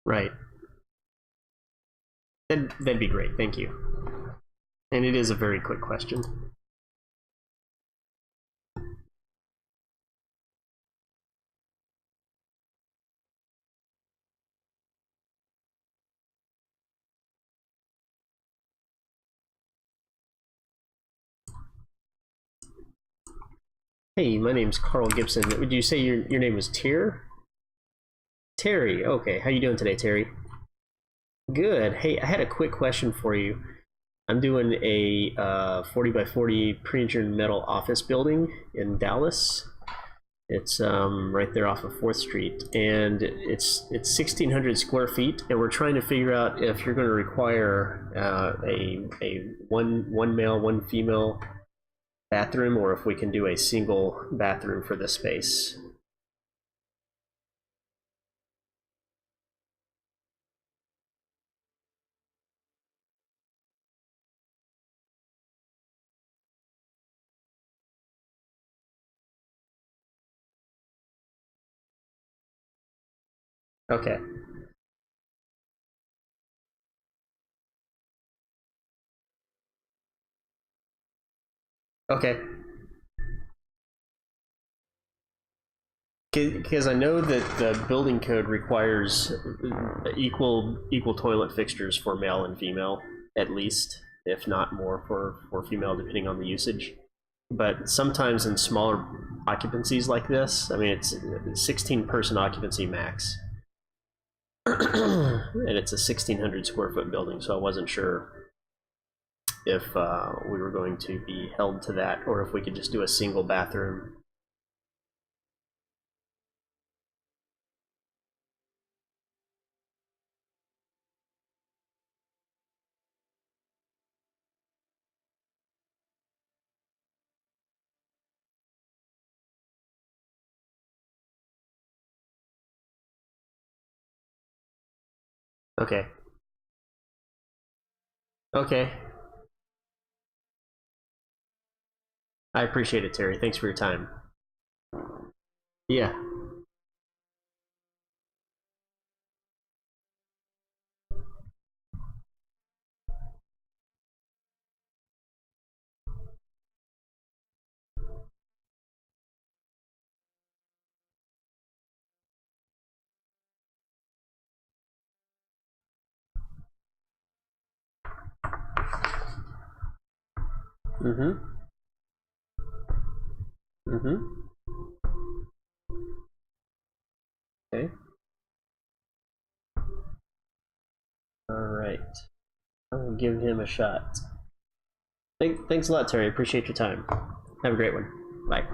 Right. That'd be great, thank you. And it is a very quick question. Hey, my name's Carl Gibson. Would you say your name was Terry? Okay, how you doing today, Terry? Good. Hey, I had a quick question for you. I'm doing a 40 by 40 pre-engineered metal office building in Dallas. It's right there off of 4th Street, and it's 1,600 square feet, and we're trying to figure out if you're going to require a one male, one female bathroom, or if we can do a single bathroom for the space. Okay. Okay. Because I know that the building code requires equal toilet fixtures for male and female, at least, if not more for female, depending on the usage. But sometimes in smaller occupancies like this, I mean, it's 16-person occupancy max. and it's a 1,600 square foot building, so I wasn't sure if we were going to be held to that or if we could just do a single bathroom. Okay. Okay. I appreciate it, Terry. Thanks for your time. Yeah. Mm-hmm. Mm-hmm. Okay. All right. I'll give him a shot. Thanks a lot, Terry. Appreciate your time. Have a great one. Bye.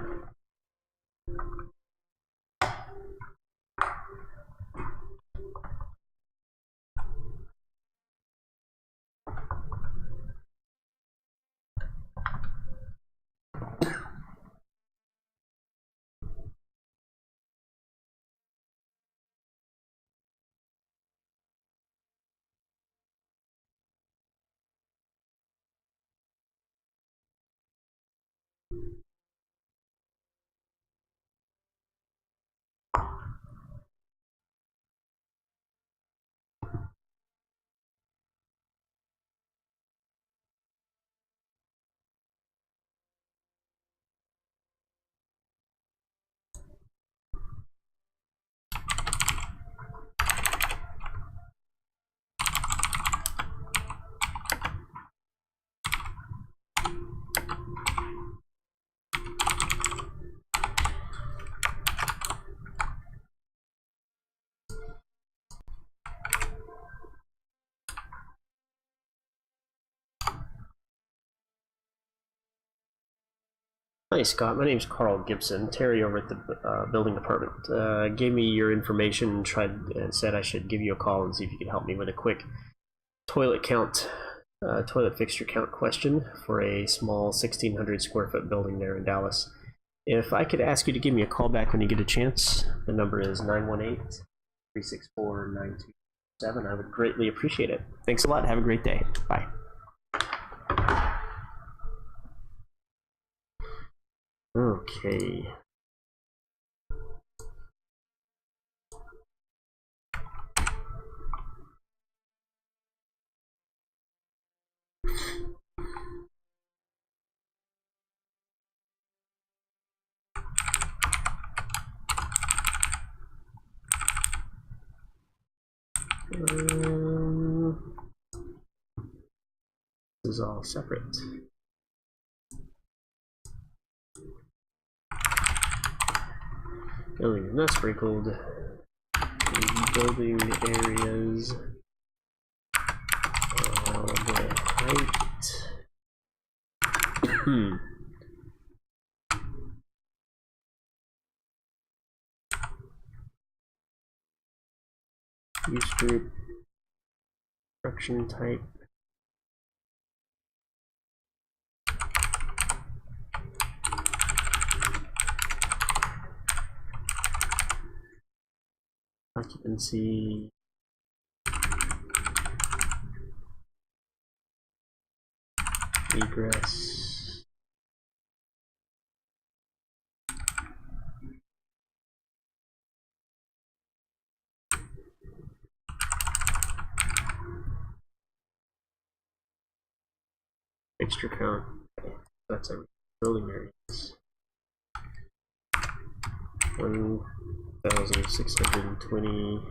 Hi Scott, my name's Carl Gibson. Terry over at the building department gave me your information and said I should give you a call and see if you could help me with a quick toilet fixture count question for a small 1,600 square foot building there in Dallas. If I could ask you to give me a call back when you get a chance, the number is 918-364-9227. I would greatly appreciate it. Thanks a lot. Have a great day. Bye. Okay. This is all separate. Building is not sprinkled. Building areas. The height. Use group. Construction type. Occupancy. Egress. Fixture count. Okay, that's every building areas. 1,620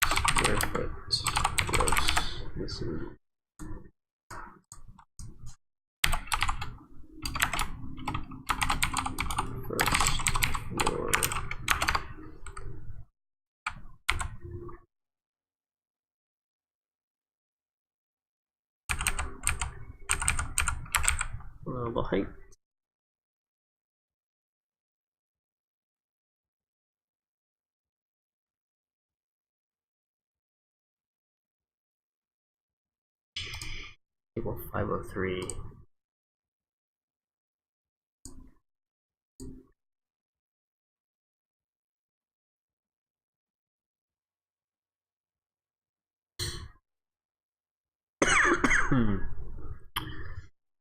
square foot gross. This is first floor. Allowable height. Table 503.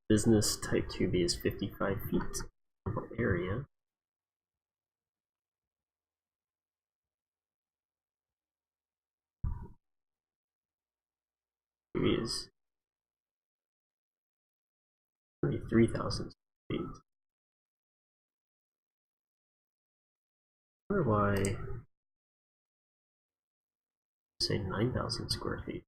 Business type 2B is 55 feet. Area. Is 33,000 feet. I wonder why say 9,000 square feet.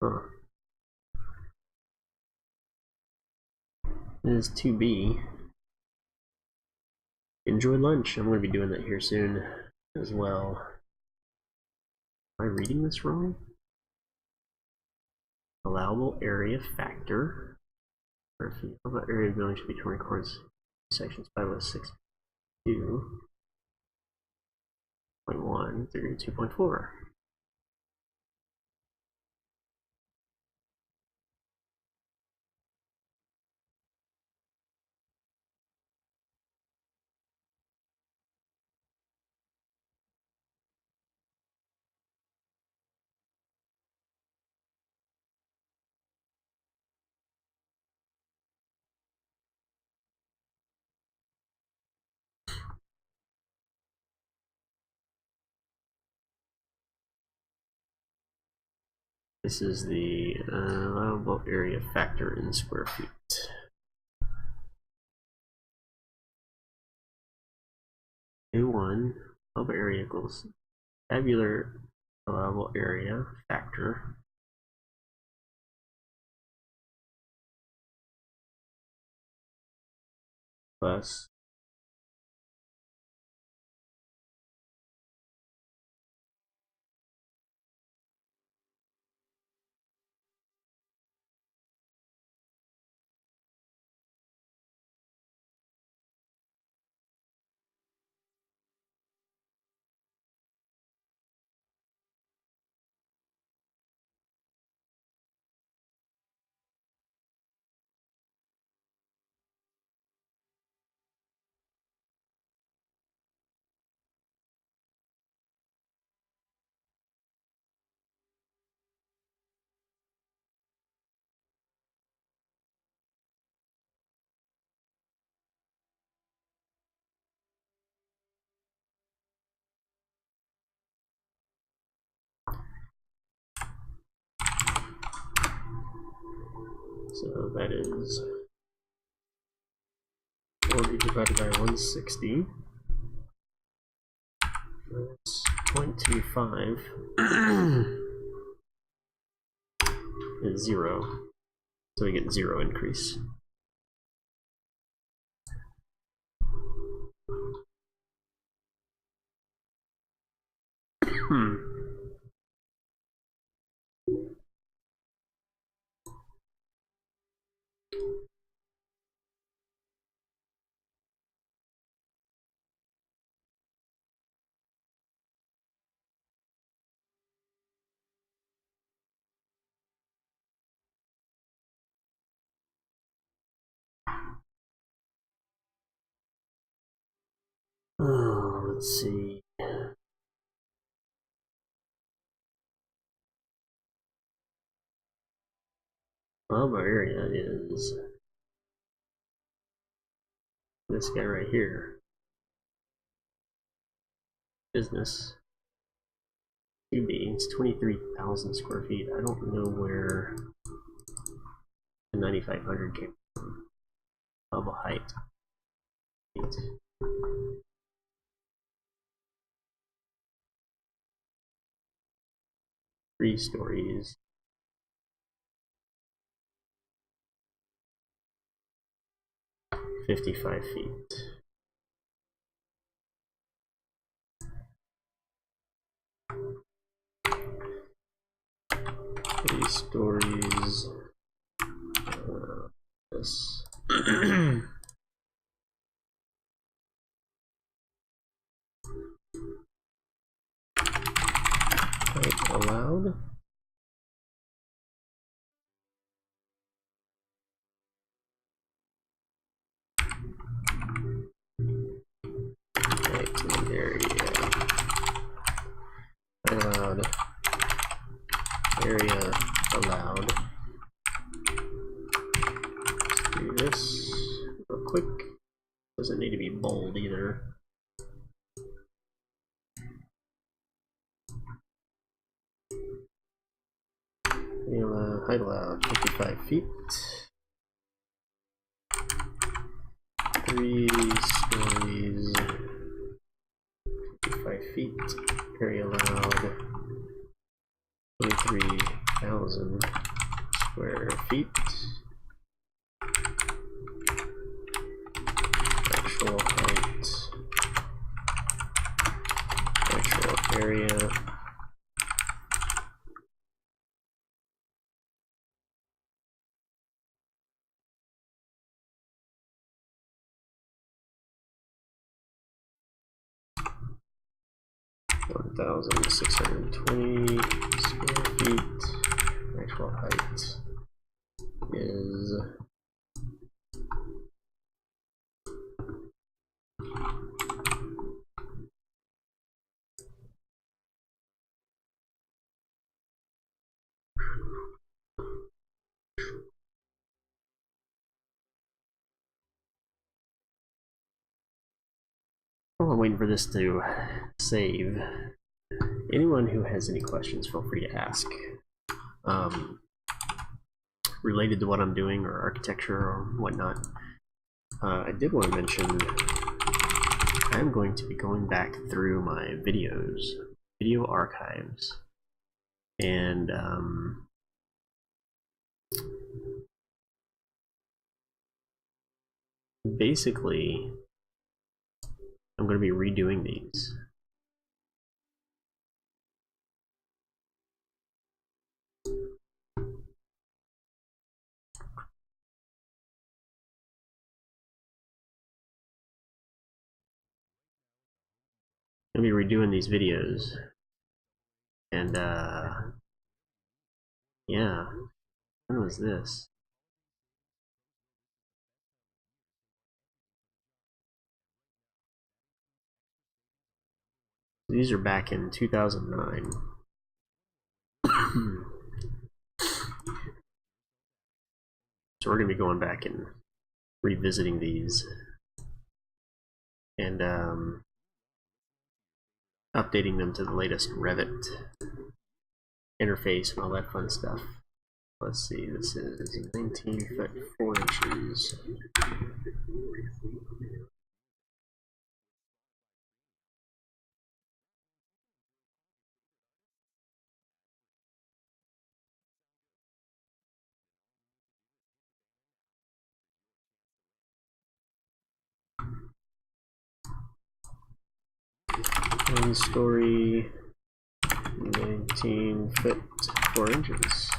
Huh. It is 2B. Enjoy lunch. I'm going to be doing that here soon as well. Am I reading this wrong? Allowable area factor. Allowable area of building should be 20 corners. Sections 506.2.1 through 2.4. This is the allowable area factor in square feet. A1 allowable area equals tabular allowable area factor plus so that is 40 divided by 160. That's 0.25 is 0. So we get 0 increase. Let's see. Well, my area is this guy right here. Business 2B. It's 23,000 square feet. I don't know where the 9,500 came from. Level height. 3 stories. $55 feet. 3 stories. This. Height allowed. Height area. Allowed. Area allowed. Let's do this real quick. Doesn't need to be bold either. Height allowed 55 feet. 3 stories. 55 feet. Area allowed 23,000 square feet. Actual height. Actual area. (1,620 square feet). Actual height is while I'm waiting for this to save. Anyone who has any questions, feel free to ask. Related to what I'm doing or architecture or whatnot. I did want to mention I'm going to be going back through my videos, video archives, and basically I'm going to be redoing these. I'm going to be redoing these videos, and yeah, when was this? These are back in 2009. So we're going to be going back and revisiting these and updating them to the latest Revit interface and all that fun stuff. Let's see, this is 19 foot 4 inches. One story, 19 foot 4 inches.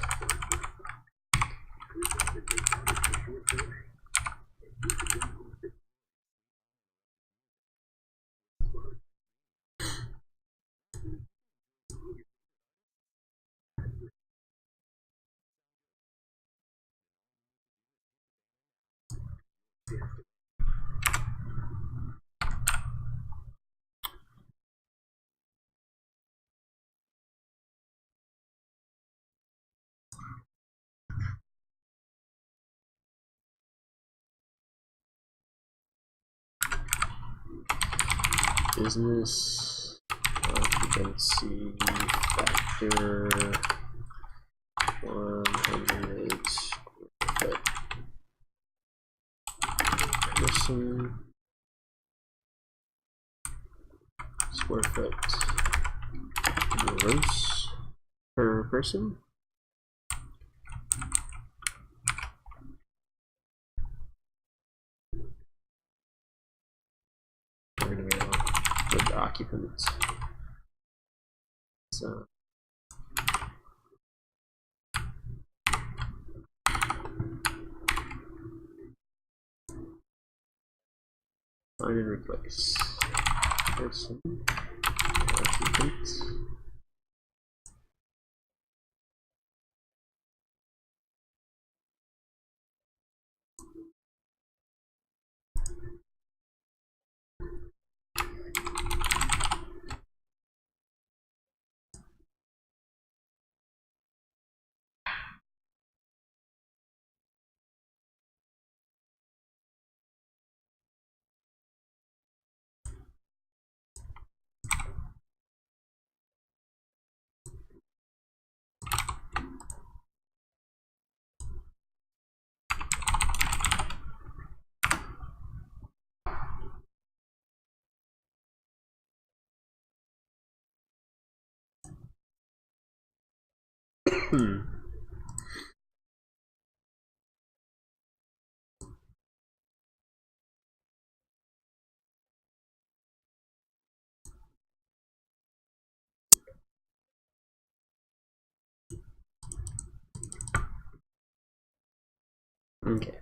Business occupancy factor 100 square foot person square foot gross per person. We're going to be with the occupants. So Find and replace. Person. Occupant. Okay.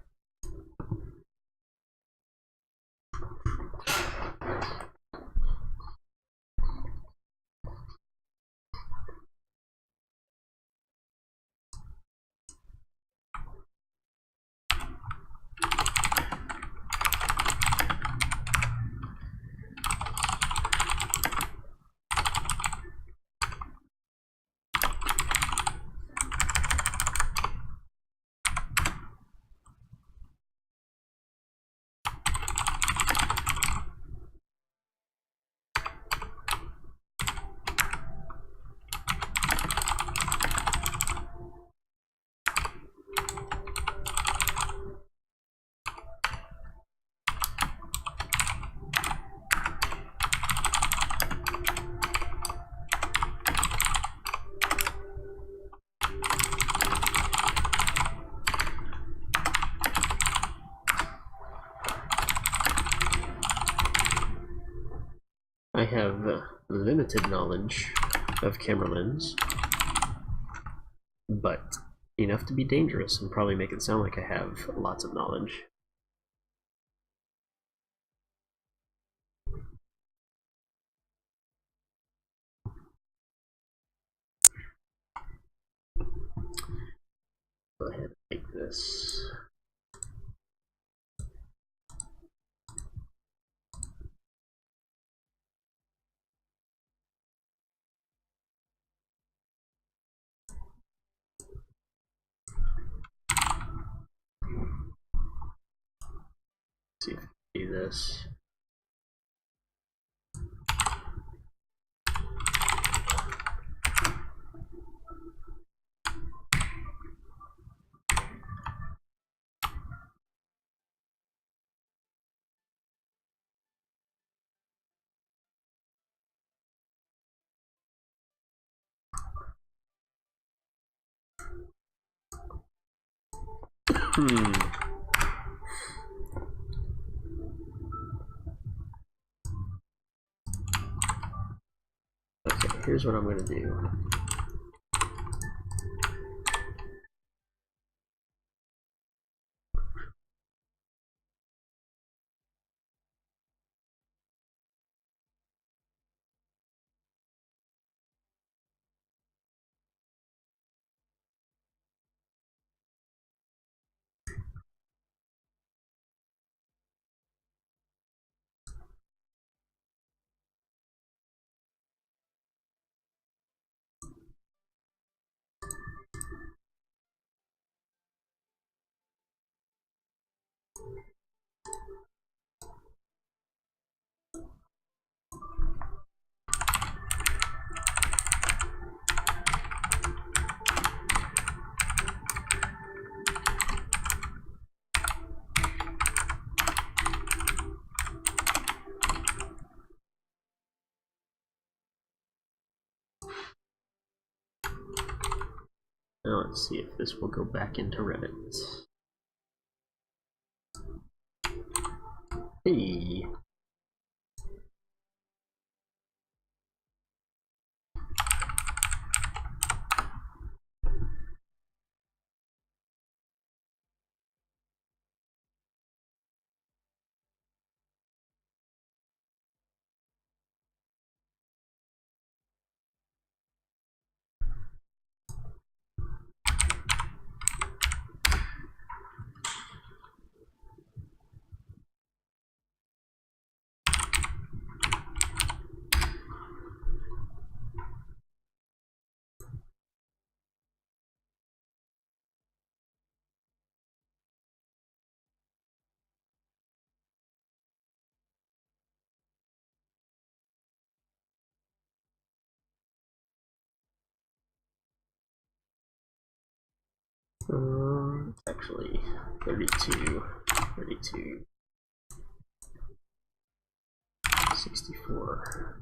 I have limited knowledge of camera lens, but enough to be dangerous and probably make it sound like I have lots of knowledge. Go ahead and take this. See if I can do this. Okay, here's what I'm going to do. Now let's see if this will go back into Revit. Hey. actually 32, 64.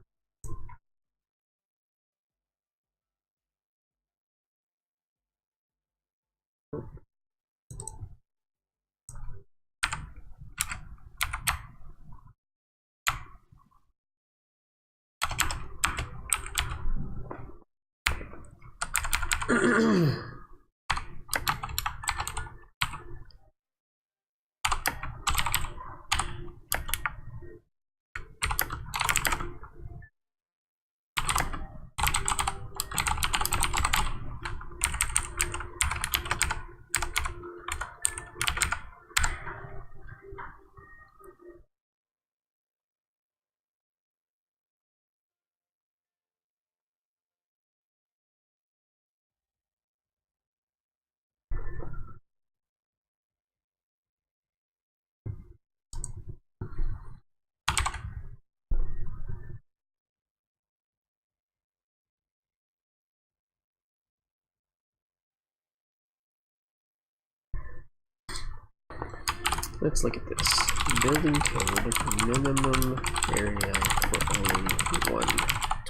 Let's look at this. Building code, minimum area for only one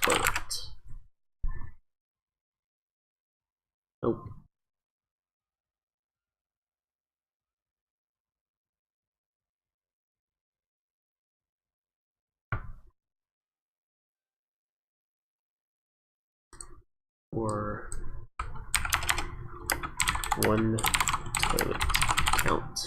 toilet. Nope. Or one toilet count.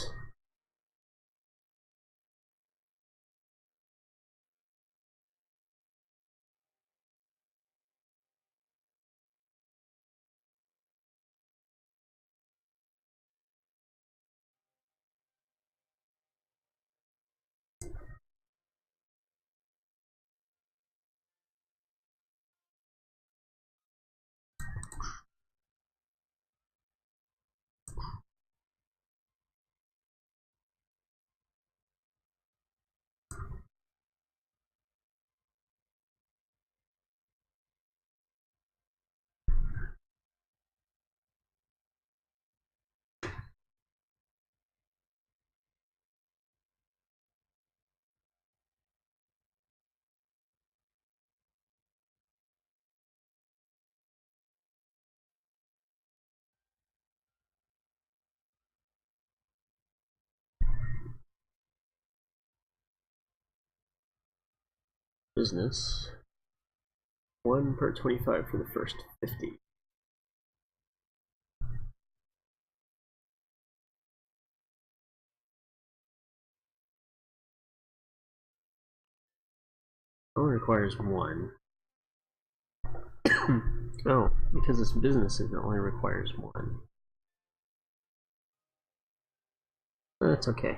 Business. 1 per 25 for the first 50. Only requires 1. Oh, because it's business, it only requires 1. That's okay.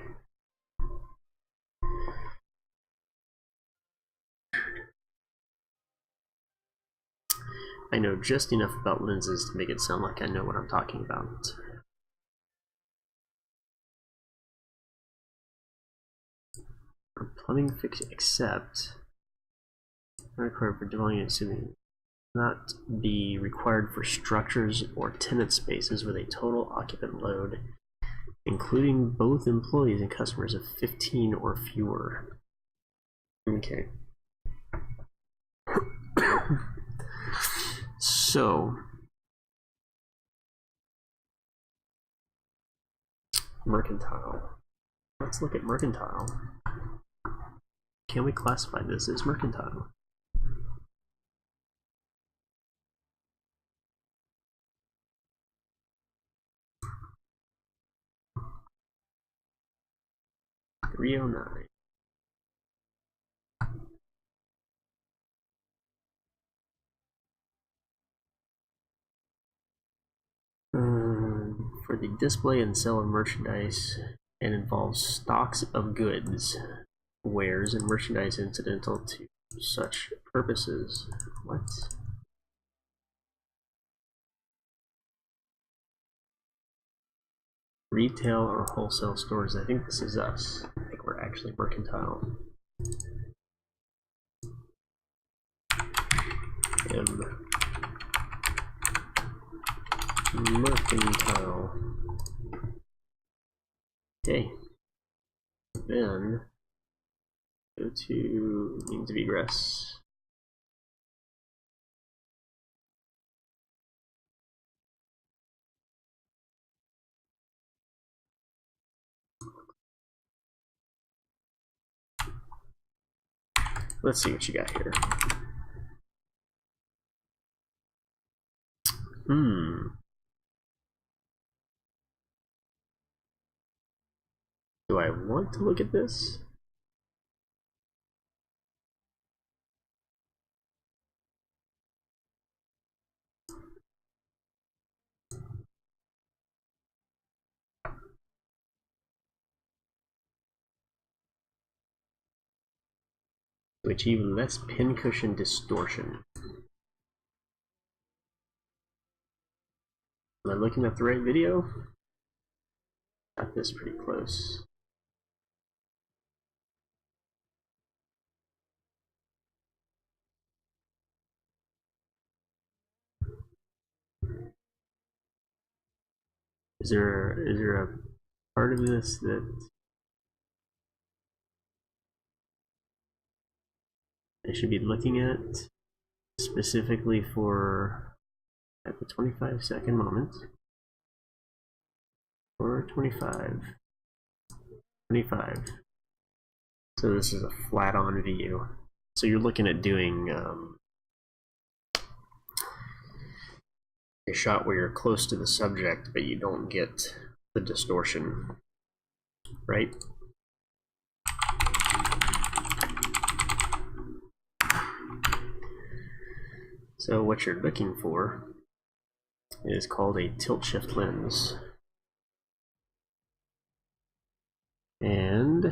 I know just enough about lenses to make it sound like I know what I'm talking about. For plumbing fix except not required for dwelling units to not be required for structures or tenant spaces with a total occupant load, including both employees and customers, of 15 or fewer. Okay. So, mercantile. Let's look at mercantile. Can we classify this as mercantile? $309. For the display and sale of merchandise, and involves stocks of goods, wares, and merchandise incidental to such purposes. What? Retail or wholesale stores. I think this is us. I think we're actually mercantile. Mercantile. Okay. Then go to means of egress. Let's see what you got here. Do I want to look at this? To achieve less pincushion distortion. Am I looking at the right video? Got this pretty close. Is there a part of this that I should be looking at specifically for at the 25-second moment? Or 25. So this is a flat-on view. So you're looking at doing a shot where you're close to the subject, but you don't get the distortion, right? So what you're looking for is called a tilt-shift lens. And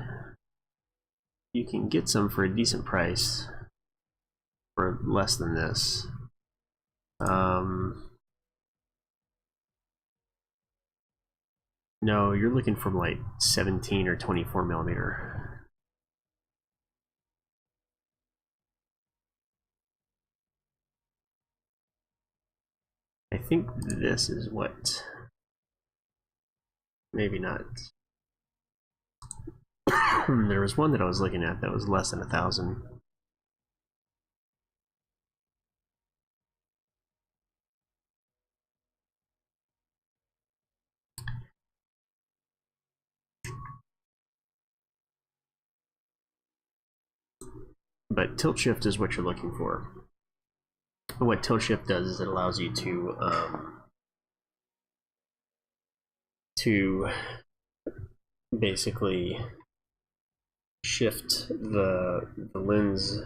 you can get some for a decent price for less than this. No, you're looking from like 17 or 24 millimeter. I think this is what, maybe not. There was one that I was looking at that was less than 1,000. But tilt shift is what you're looking for. And what tilt shift does is it allows you to basically shift the lens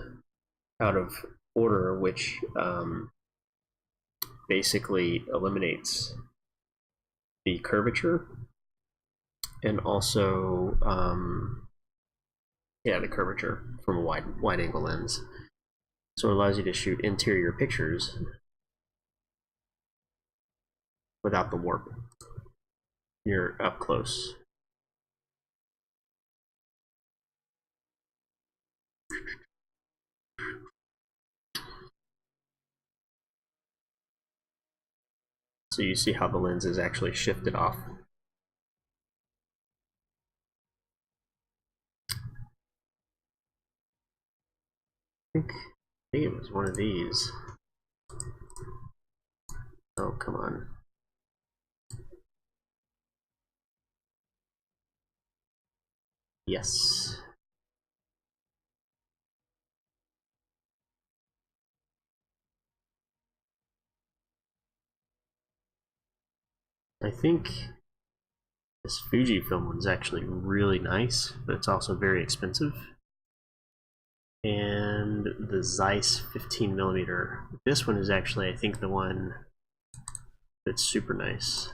out of order, which basically eliminates the curvature and also the curvature from a wide angle lens. So it allows you to shoot interior pictures without the warp. You're up close. So you see how the lens is actually shifted off. I think it was one of these. Oh, come on. Yes. I think this Fujifilm one's actually really nice, but it's also very expensive. And the Zeiss 15mm. This one is actually, I think, the one that's super nice.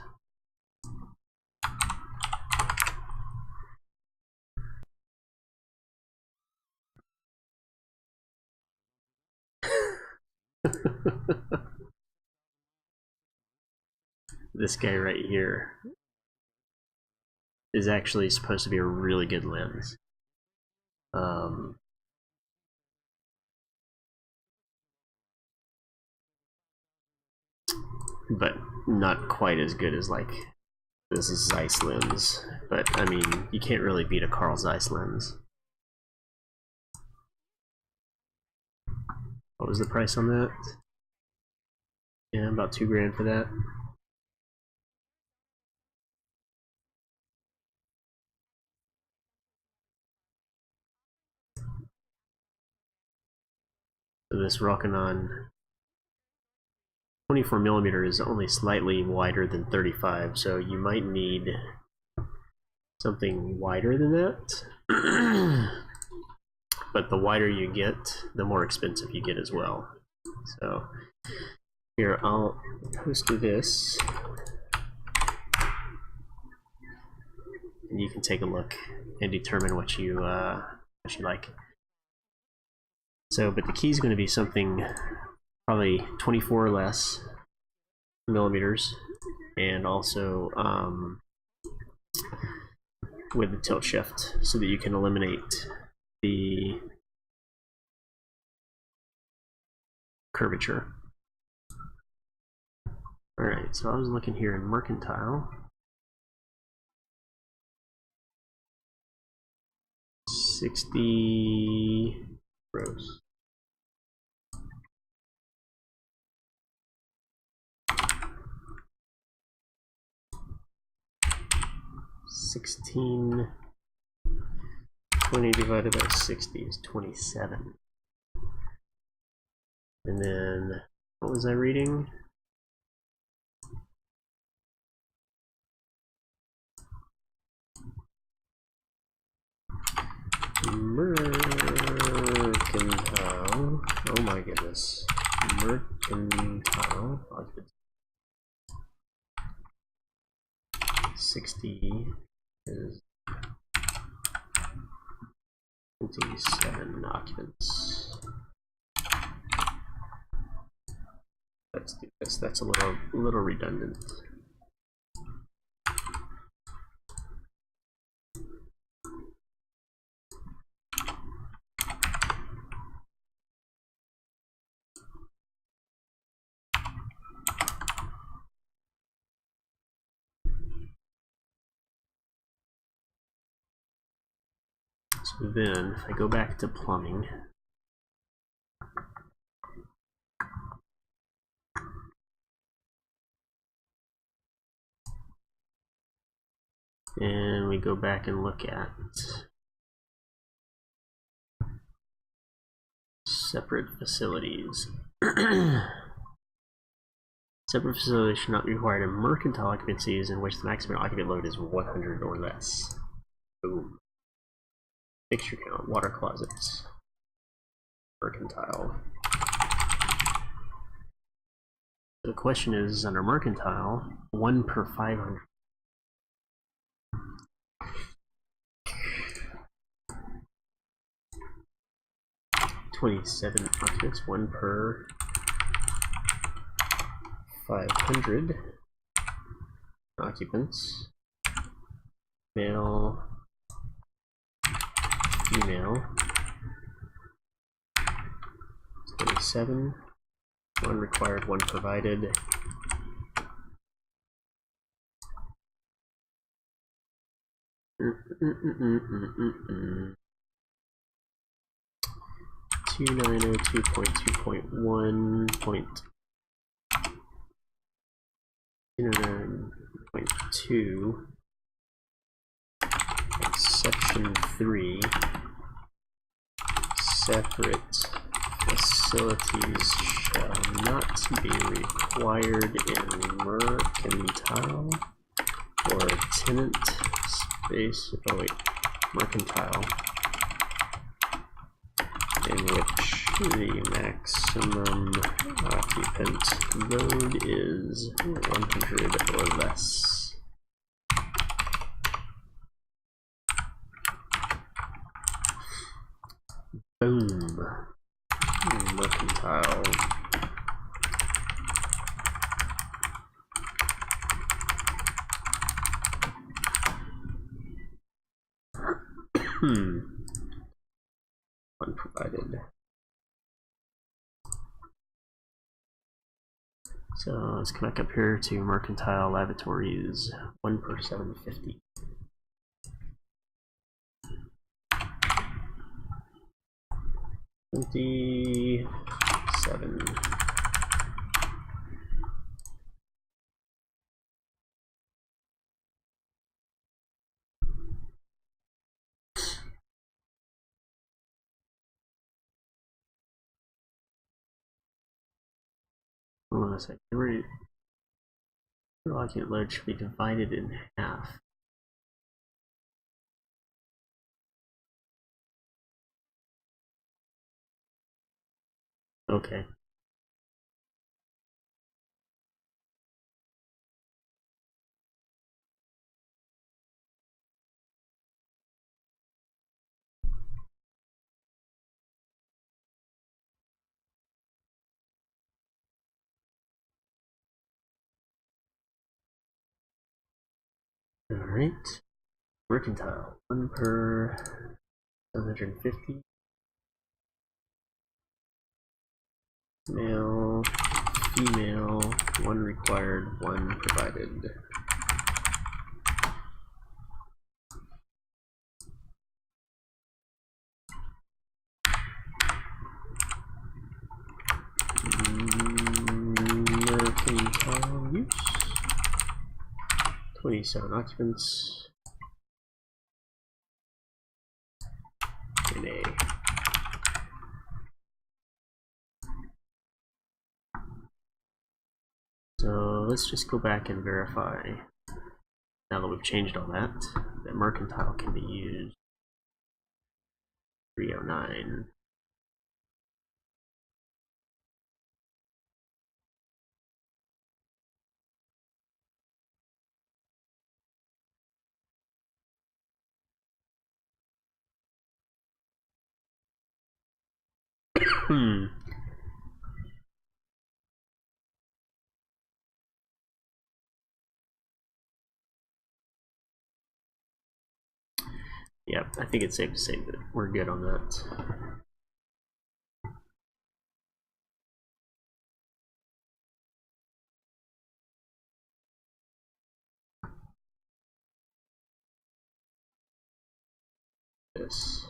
This guy right here is actually supposed to be a really good lens. But not quite as good as like This is Zeiss lens, but I mean, you can't really beat a Carl Zeiss lens. What was the price on that? Yeah, about $2 for that. So this Rokinon 24mm is only slightly wider than 35, so you might need something wider than that. But the wider you get, the more expensive you get as well. So here, I'll post you this, and you can take a look and determine what you like. So, but the key is going to be something probably 24 or less millimeters, and also with the tilt shift, so that you can eliminate the curvature. Alright, so I was looking here in Mercantile. 60 gross. $16.20 divided by 60 is 27. And then, what was I reading? Mercantile. Oh my goodness. Mercantile. 60 is 27 occupants. Let's do this. That's a little redundant. So then, if I go back to plumbing, and we go back and look at separate facilities. Separate facilities should not be required in mercantile occupancies in which the maximum occupant load is 100 or less. Boom. Fixture count, water closets, mercantile. The question is, under mercantile, 1 per 500. $27 occupants, 1 per 500 occupants. Male, female. 27. 1 required, 1 provided. $2902.2.1 209.2 Section 3. Separate facilities shall not be required in mercantile or tenant space. Oh wait, mercantile, in which the maximum occupant load is 100 or less. Boom. Mercantile. Unprovided. So let's come back up here to Mercantile Lavatories, 1 per 750. $27. Hold on a second. Interlocking load should be divided in half. Okay. Alright. Mercantile. 1 per 750. Male, female, 1 required, 1 provided. Mercantile use. 27 occupants. In A. So let's just go back and verify, now that we've changed all that, that Mercantile can be used. 309. Yep, I think it's safe to say that we're good on that. This.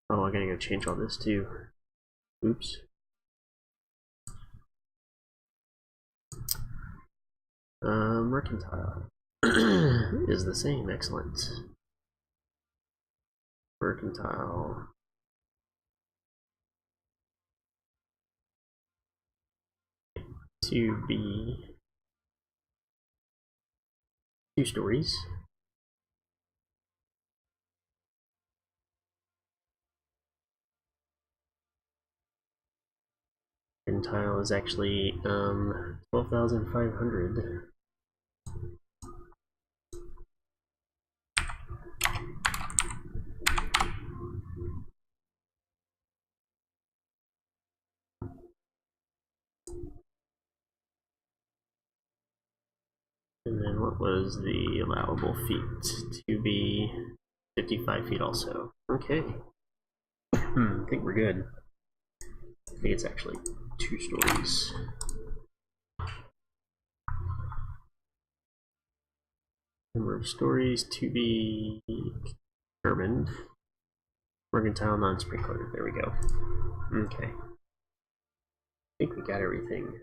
Oh, I gotta go change all this too. Oops. Mercantile is the same. Excellent. Mercantile. To be 2 stories. Mercantile is actually 12,500. And then what was the allowable feet? To be 55 feet also. Okay. I think we're good. I think it's actually 2 stories. Number of stories to be determined. Mercantile non-sprinkler. There we go. Okay. I think we got everything.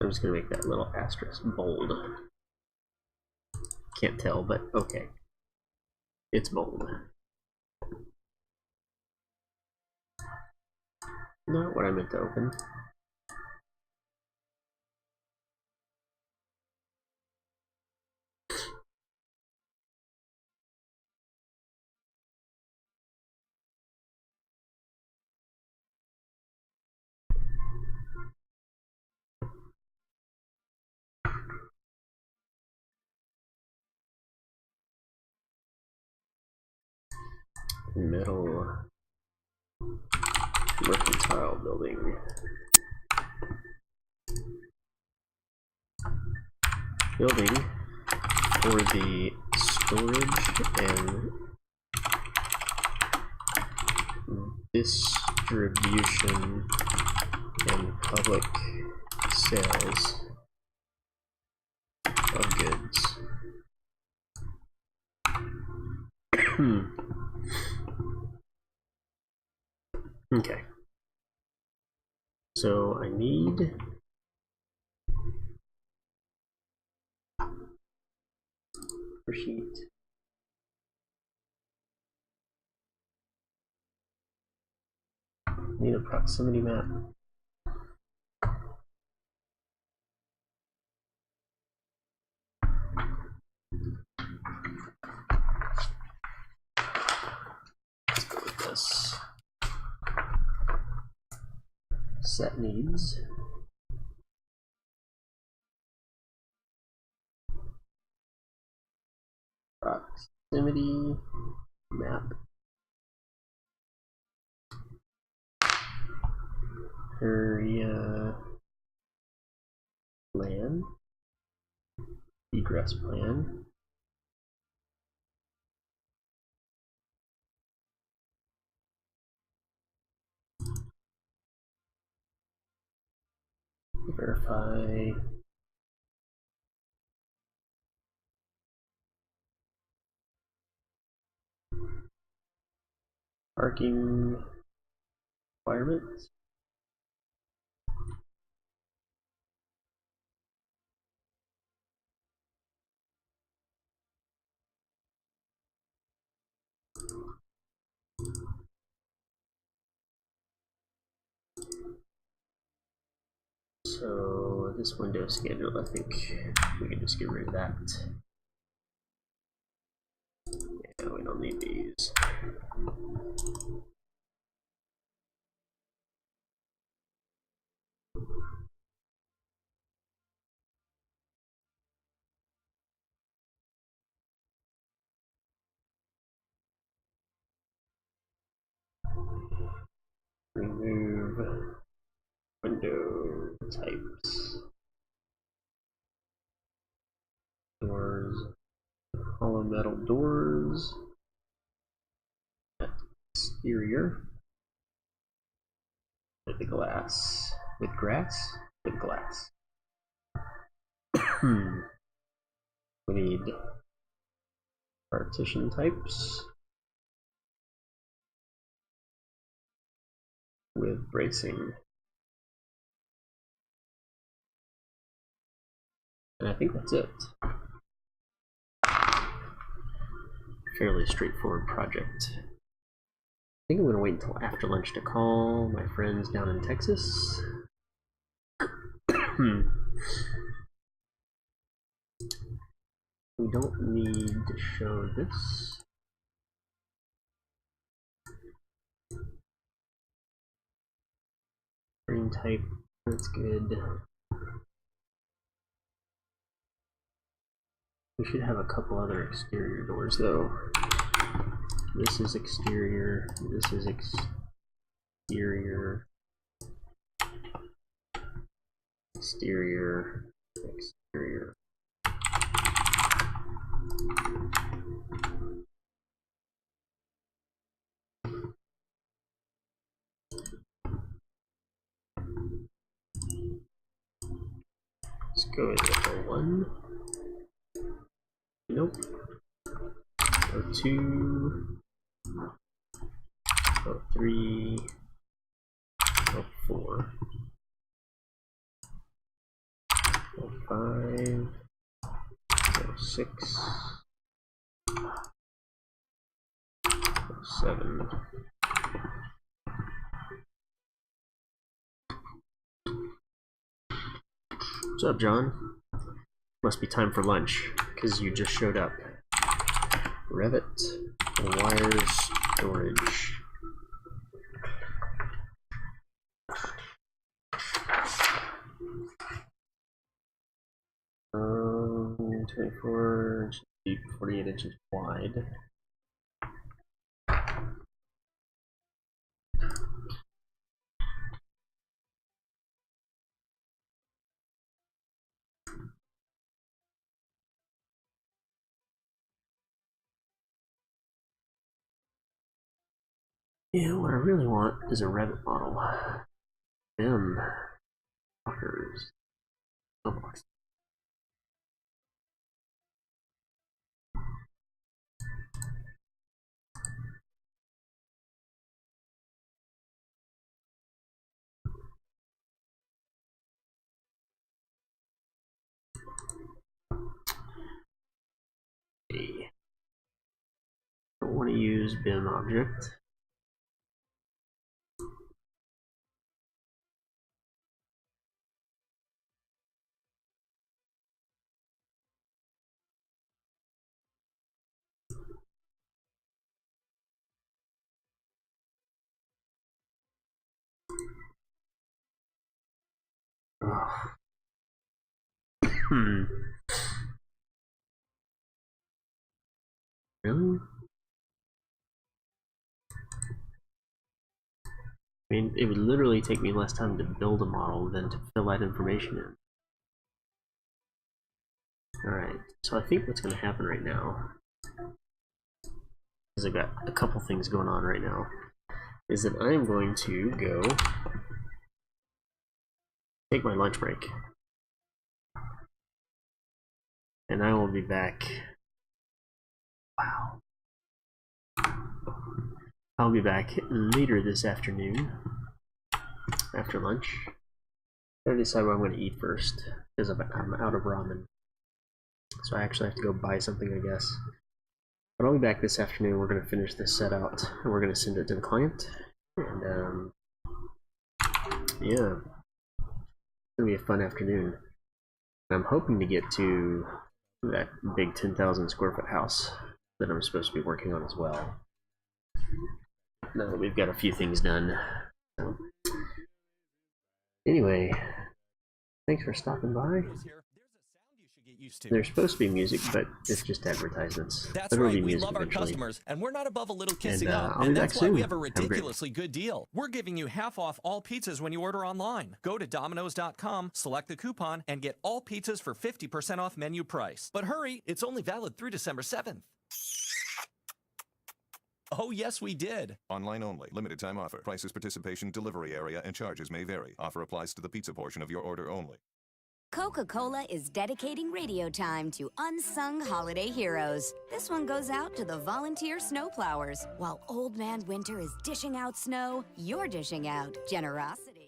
I'm just gonna make that little asterisk bold. Can't tell, but okay. It's bold. Not what I meant to open. Metal mercantile building. Building for the storage and distribution and public sales of goods. Okay. So I need sheet. Need a proximity map. Let's go with this. Set needs. Proximity map. Area plan. Egress plan. Verify. Parking requirements. So this window schedule, I think we can just get rid of that. Yeah, we don't need these. Remove window types. Doors. Hollow metal doors. Exterior. With the glass. With grass. With glass. We need partition types. With bracing. And I think that's it. Fairly straightforward project. I think I'm going to wait until after lunch to call my friends down in Texas. We don't need to show this. Screen type, that's good. We should have a couple other exterior doors though. This is exterior, this is exterior, exterior, exterior. Let's go with O1. Nope. O2. O3. O4. O5. O6. O7. What's up, John? Must be time for lunch, because you just showed up. Revit, wires, storage. 24, 48 inches wide. Yeah, what I really want is a Revit model. Them fuckers. Oh, I don't want to use BIM object. Really? I mean, it would literally take me less time to build a model than to fill that information in. Alright, so I think what's going to happen right now, because I've got a couple things going on right now, is that I am going to go take my lunch break. And I will be back. Wow. I'll be back later this afternoon, after lunch. I gotta decide what I'm going to eat first, because I'm out of ramen. So I actually have to go buy something, I guess. But I'll be back this afternoon. We're going to finish this set out, and we're going to send it to the client. And, yeah. It's going to be a fun afternoon. I'm hoping to get to that big 10,000 square foot house that I'm supposed to be working on as well. Now that we've got a few things done. So, anyway, thanks for stopping by. There's supposed to be music, but it's just advertisements. That's right. We love our customers, and we're not above a little kissing up. And that's why we have a ridiculously good deal. We're giving you half off all pizzas when you order online. Go to Domino's.com, select the coupon, and get all pizzas for 50% off menu price. But hurry, it's only valid through December 7th. Oh, yes, we did. Online only. Limited time offer. Prices, participation, delivery area, and charges may vary. Offer applies to the pizza portion of your order only. Coca-Cola is dedicating radio time to unsung holiday heroes. This one goes out to the volunteer snowplowers. While Old Man Winter is dishing out snow, you're dishing out generosity.